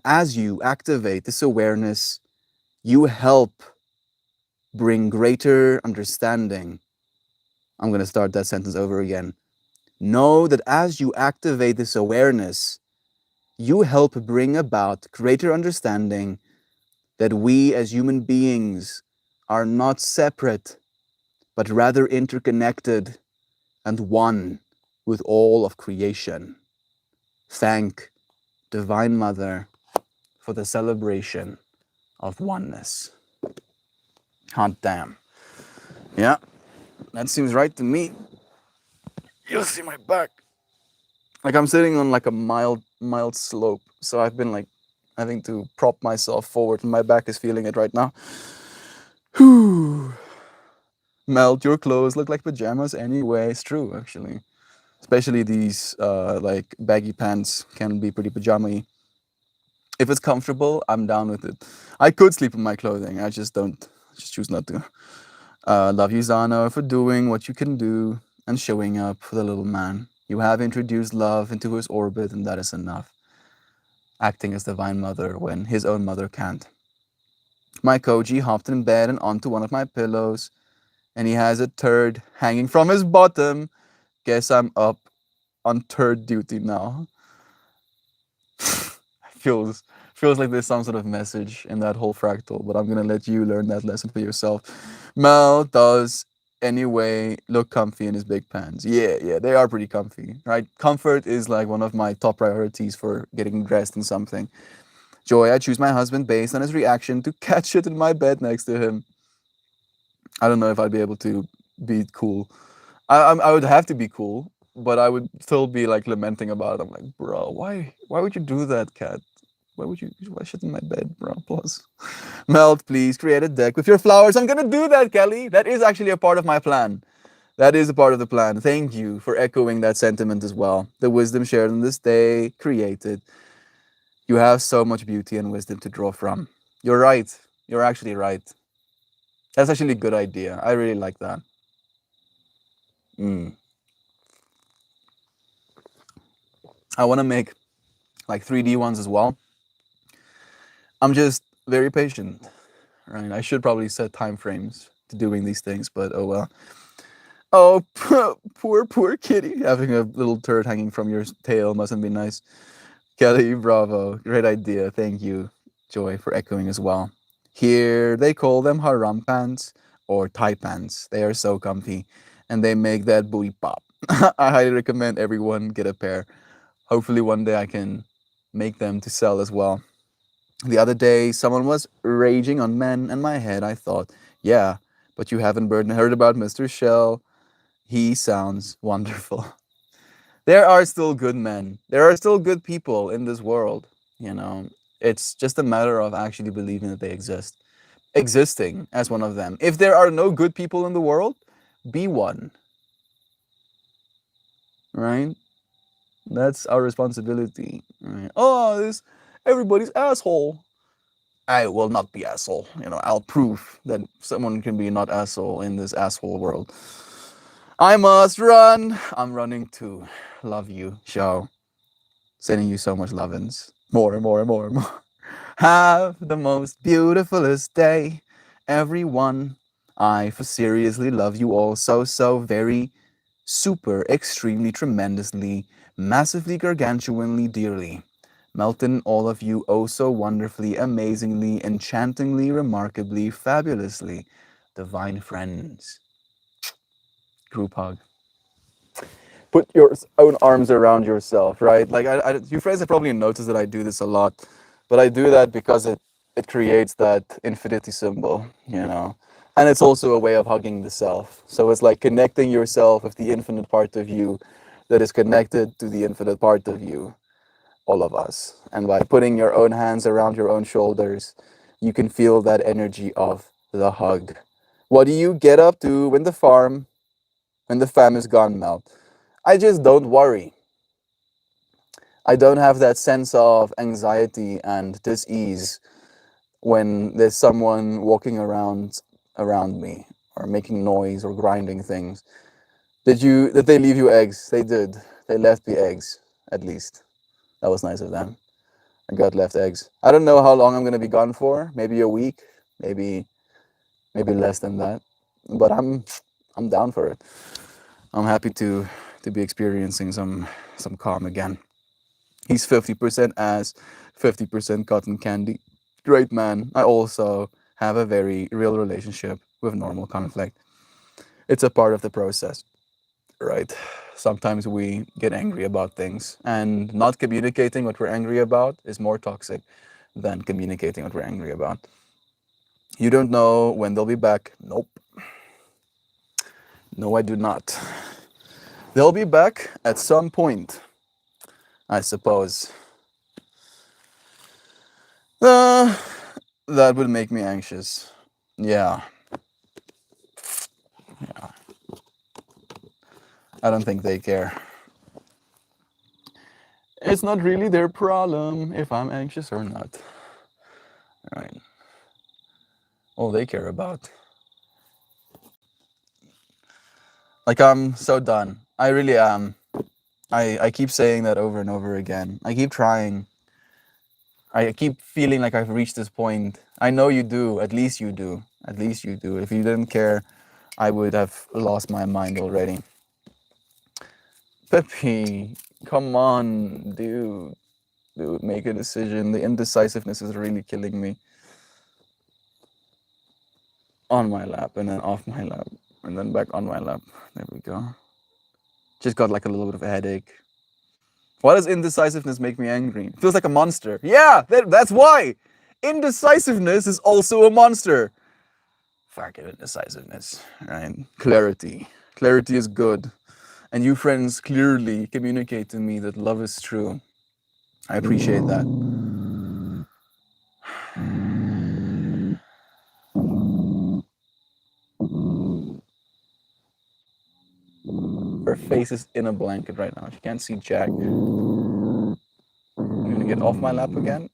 as you activate this awareness, you help bring greater understanding. I'm going to start that sentence over again. Know that as you activate this awareness, you help bring about greater understanding that we as human beings are not separate, but rather interconnected and one with all of creation. Thank Divine Mother for the celebration of oneness. Hot damn. Yeah, that seems right to me. You'll see my back. Like I'm sitting on like a mild slope, so I've been like having to prop myself forward, and my back is feeling it right now. Whew. Melt, your clothes look like pajamas anyway. It's true, actually. Especially these like baggy pants can be pretty pajama-y. If it's comfortable, I'm down with it. I could sleep in my clothing. I just choose not to. Love you, Zano, for doing what you can do and showing up for the little man. You have introduced love into his orbit, and that is enough. Acting as Divine Mother when his own mother can't. My Koji hopped in bed and onto one of my pillows, and he has a turd hanging from his bottom. Guess I'm up on turd duty now. feels like there's some sort of message in that whole fractal, but I'm gonna let you learn that lesson for yourself. Mel does anyway look comfy in his big pants. Yeah, they are pretty comfy, right? Comfort is like one of my top priorities for getting dressed in something. Joy, I choose my husband based on his reaction to catch it in my bed next to him. I don't know if I'd be able to be cool. I would have to be cool, but I would still be like lamenting about it. I'm like, bro, why would you do that, cat? Why shit in my bed, bro? Plus, Melt, please create a deck with your flowers. I'm gonna do that, Kelly. That is actually a part of my plan. That is a part of the plan. Thank you for echoing that sentiment as well. The wisdom shared on this day created. You have so much beauty and wisdom to draw from. You're right. You're actually right. That's actually a good idea. I really like that. I want to make like 3D ones as well. I'm just very patient, right? I should probably set time frames to doing these things, but oh well. Oh, poor kitty. Having a little turd hanging from your tail mustn't be nice. Kelly, bravo. Great idea. Thank you, Joy, for echoing as well. Here, they call them haram pants or Thai pants. They are so comfy, and they make that booty pop. I highly recommend everyone get a pair. Hopefully one day I can make them to sell as well. The other day, someone was raging on men, and my head, I thought, yeah, but you haven't heard about Mr. Shell. He sounds wonderful. There are still good men. There are still good people in this world, you know. It's just a matter of actually believing that they exist. Existing as one of them. If there are no good people in the world, be one. Right? That's our responsibility. Right? Oh, everybody's asshole. I will not be asshole. You know, I'll prove that someone can be not asshole in this asshole world. I must run. I'm running too. Love you, show. Sending you so much lovin's. More and more and more and more. Have the most beautifulest day, everyone. I for seriously love you all so very, super, extremely, tremendously, massively, gargantuanly, dearly. Melton, all of you oh so wonderfully, amazingly, enchantingly, remarkably, fabulously, divine friends. Group hug. Put your own arms around yourself, right? Like, you friends have probably noticed that I do this a lot, but I do that because it creates that infinity symbol, you know? And it's also a way of hugging the self. So it's like connecting yourself with the infinite part of you that is connected to the infinite part of you, all of us. And by putting your own hands around your own shoulders, you can feel that energy of the hug. What do you get up to when the farm is gone, Mel? I just don't worry. I don't have that sense of anxiety and dis-ease when there's someone walking around me or making noise or grinding things. Did they leave you eggs? They did. They left me eggs, at least. That was nice of them. I got left eggs. I don't know how long I'm gonna be gone for. Maybe a week, maybe less than that. But I'm down for it. I'm happy to be experiencing some calm again. He's 50% ass, 50% cotton candy. Great man. I also have a very real relationship with normal conflict. It's a part of the process, right? Sometimes we get angry about things, and not communicating what we're angry about is more toxic than communicating what we're angry about. You don't know when they'll be back. Nope. No, I do not. They'll be back at some point, I suppose. Uh, that would make me anxious. Yeah, I don't think they care. It's not really their problem if I'm anxious or not. Right. All they care about. Like, I'm so done. I really am. I keep saying that over and over again. I keep trying. I keep feeling like I've reached this point. I know you do. At least you do. At least you do. If you didn't care, I would have lost my mind already. Peppy, come on, dude. Dude, make a decision. The indecisiveness is really killing me. On my lap and then off my lap and then back on my lap. There we go. Just got like a little bit of a headache. Why does indecisiveness make me angry? It feels like a monster. Yeah, that's why. Indecisiveness is also a monster. Fucking indecisiveness, right? Clarity. Clarity is good. And you friends clearly communicate to me that love is true. I appreciate that. Her face is in a blanket right now. She can't see Jack. You're gonna get off my lap again?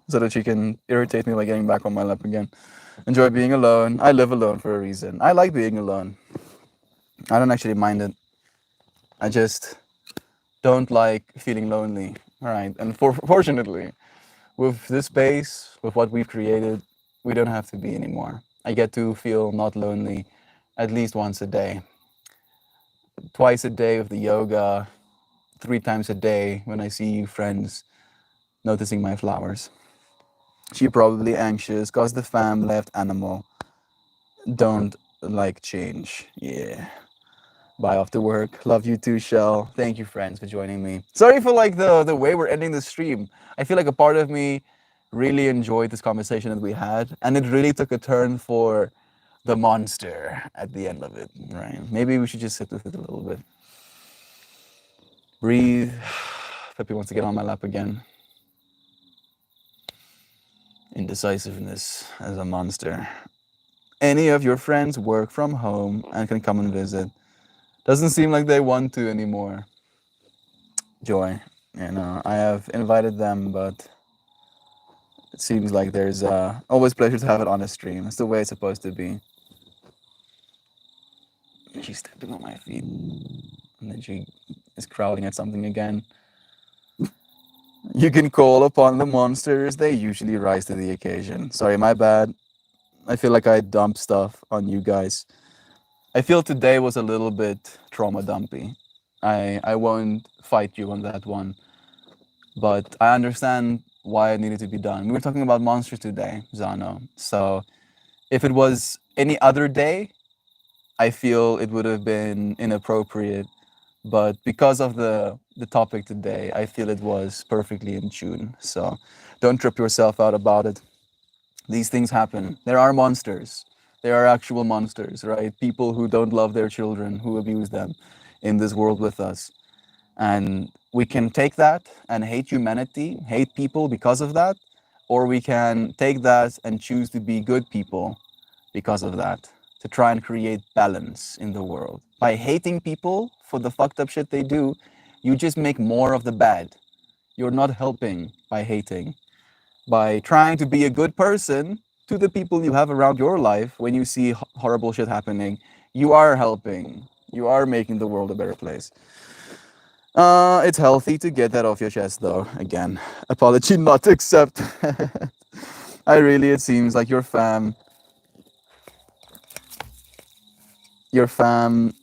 So that she can irritate me by getting back on my lap again. Enjoy being alone. I live alone for a reason. I like being alone. I don't actually mind it. I just don't like feeling lonely. All right. And fortunately, with this space, with what we've created, we don't have to be anymore. I get to feel not lonely at least once a day. Twice a day with the yoga, 3 times a day when I see you friends noticing my flowers. She probably anxious cause the fam left animal. Don't like change. Yeah. Bye off to work. Love you too, Shell. Thank you, friends, for joining me. Sorry for like the way we're ending the stream. I feel like a part of me really enjoyed this conversation that we had, and it really took a turn for the monster at the end of it. Right? Maybe we should just sit with it a little bit. Breathe. Peppy wants to get on my lap again. Indecisiveness as a monster. Any of your friends work from home and can come and visit. Doesn't seem like they want to anymore. Joy, I have invited them, but it seems like there's always pleasure to have it on a stream. It's the way it's supposed to be. She's stepping on my feet, and then she is growling at something again. You can call upon the monsters, they usually rise to the occasion. Sorry, my bad. I feel like I dumped stuff on you guys. I feel today was a little bit trauma dumpy. I won't fight you on that one, but I understand why it needed to be done. We were talking about monsters today, Zano. So if it was any other day, I feel it would have been inappropriate. But because of the topic today, I feel it was perfectly in tune. So don't trip yourself out about it. These things happen. There are monsters. There are actual monsters, right? People who don't love their children, who abuse them in this world with us. And we can take that and hate humanity, hate people because of that, or we can take that and choose to be good people because of that, to try and create balance in the world. By hating people for the fucked up shit they do, you just make more of the bad. You're not helping by hating. By trying to be a good person to the people you have around your life when you see horrible shit happening, you are helping. You are making the world a better place. It's healthy to get that off your chest, though. Again, apology not accept. It seems like your fam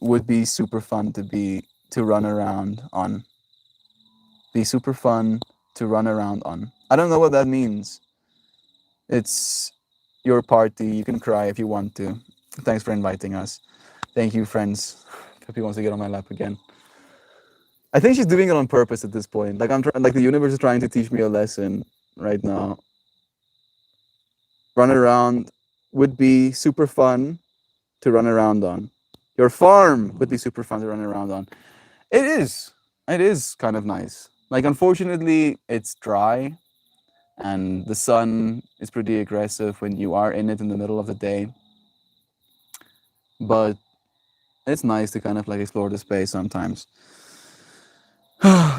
would be super fun to run around on. Be super fun to run around on. I don't know what that means. It's your party. You can cry if you want to. Thanks for inviting us. Thank you, friends. Peppy wants to get on my lap again. I think she's doing it on purpose at this point. Like the universe is trying to teach me a lesson right now. Run around would be super fun to run around on. Your farm would be super fun to run around on. It is. It is kind of nice. Like, unfortunately, it's dry and the sun is pretty aggressive when you are in it in the middle of the day. But it's nice to kind of like explore the space sometimes.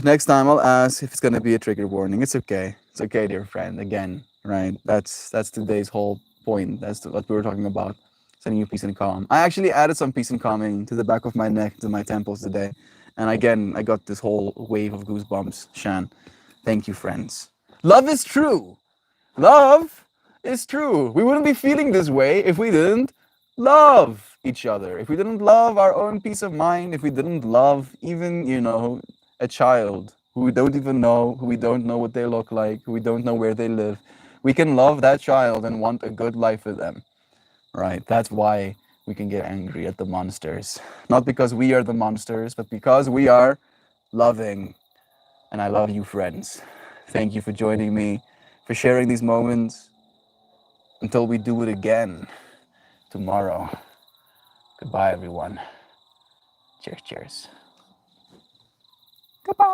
Next time I'll ask if it's gonna be a trigger warning. It's okay. It's okay, dear friend. Again, right? That's today's whole point. That's what we were talking about. Sending you peace and calm. I actually added some peace and calming to the back of my neck, to my temples today. And again, I got this whole wave of goosebumps. Shan, thank you, friends. Love is true. Love is true. We wouldn't be feeling this way if we didn't love each other. If we didn't love our own peace of mind. If we didn't love even, a child who we don't even know, who we don't know what they look like, who we don't know where they live. We can love that child and want a good life for them. Right? That's why we can get angry at the monsters. Not because we are the monsters, but because we are loving. And I love you, friends. Thank you for joining me, for sharing these moments. Until we do it again tomorrow. Goodbye, everyone. Cheers, cheers. Goodbye.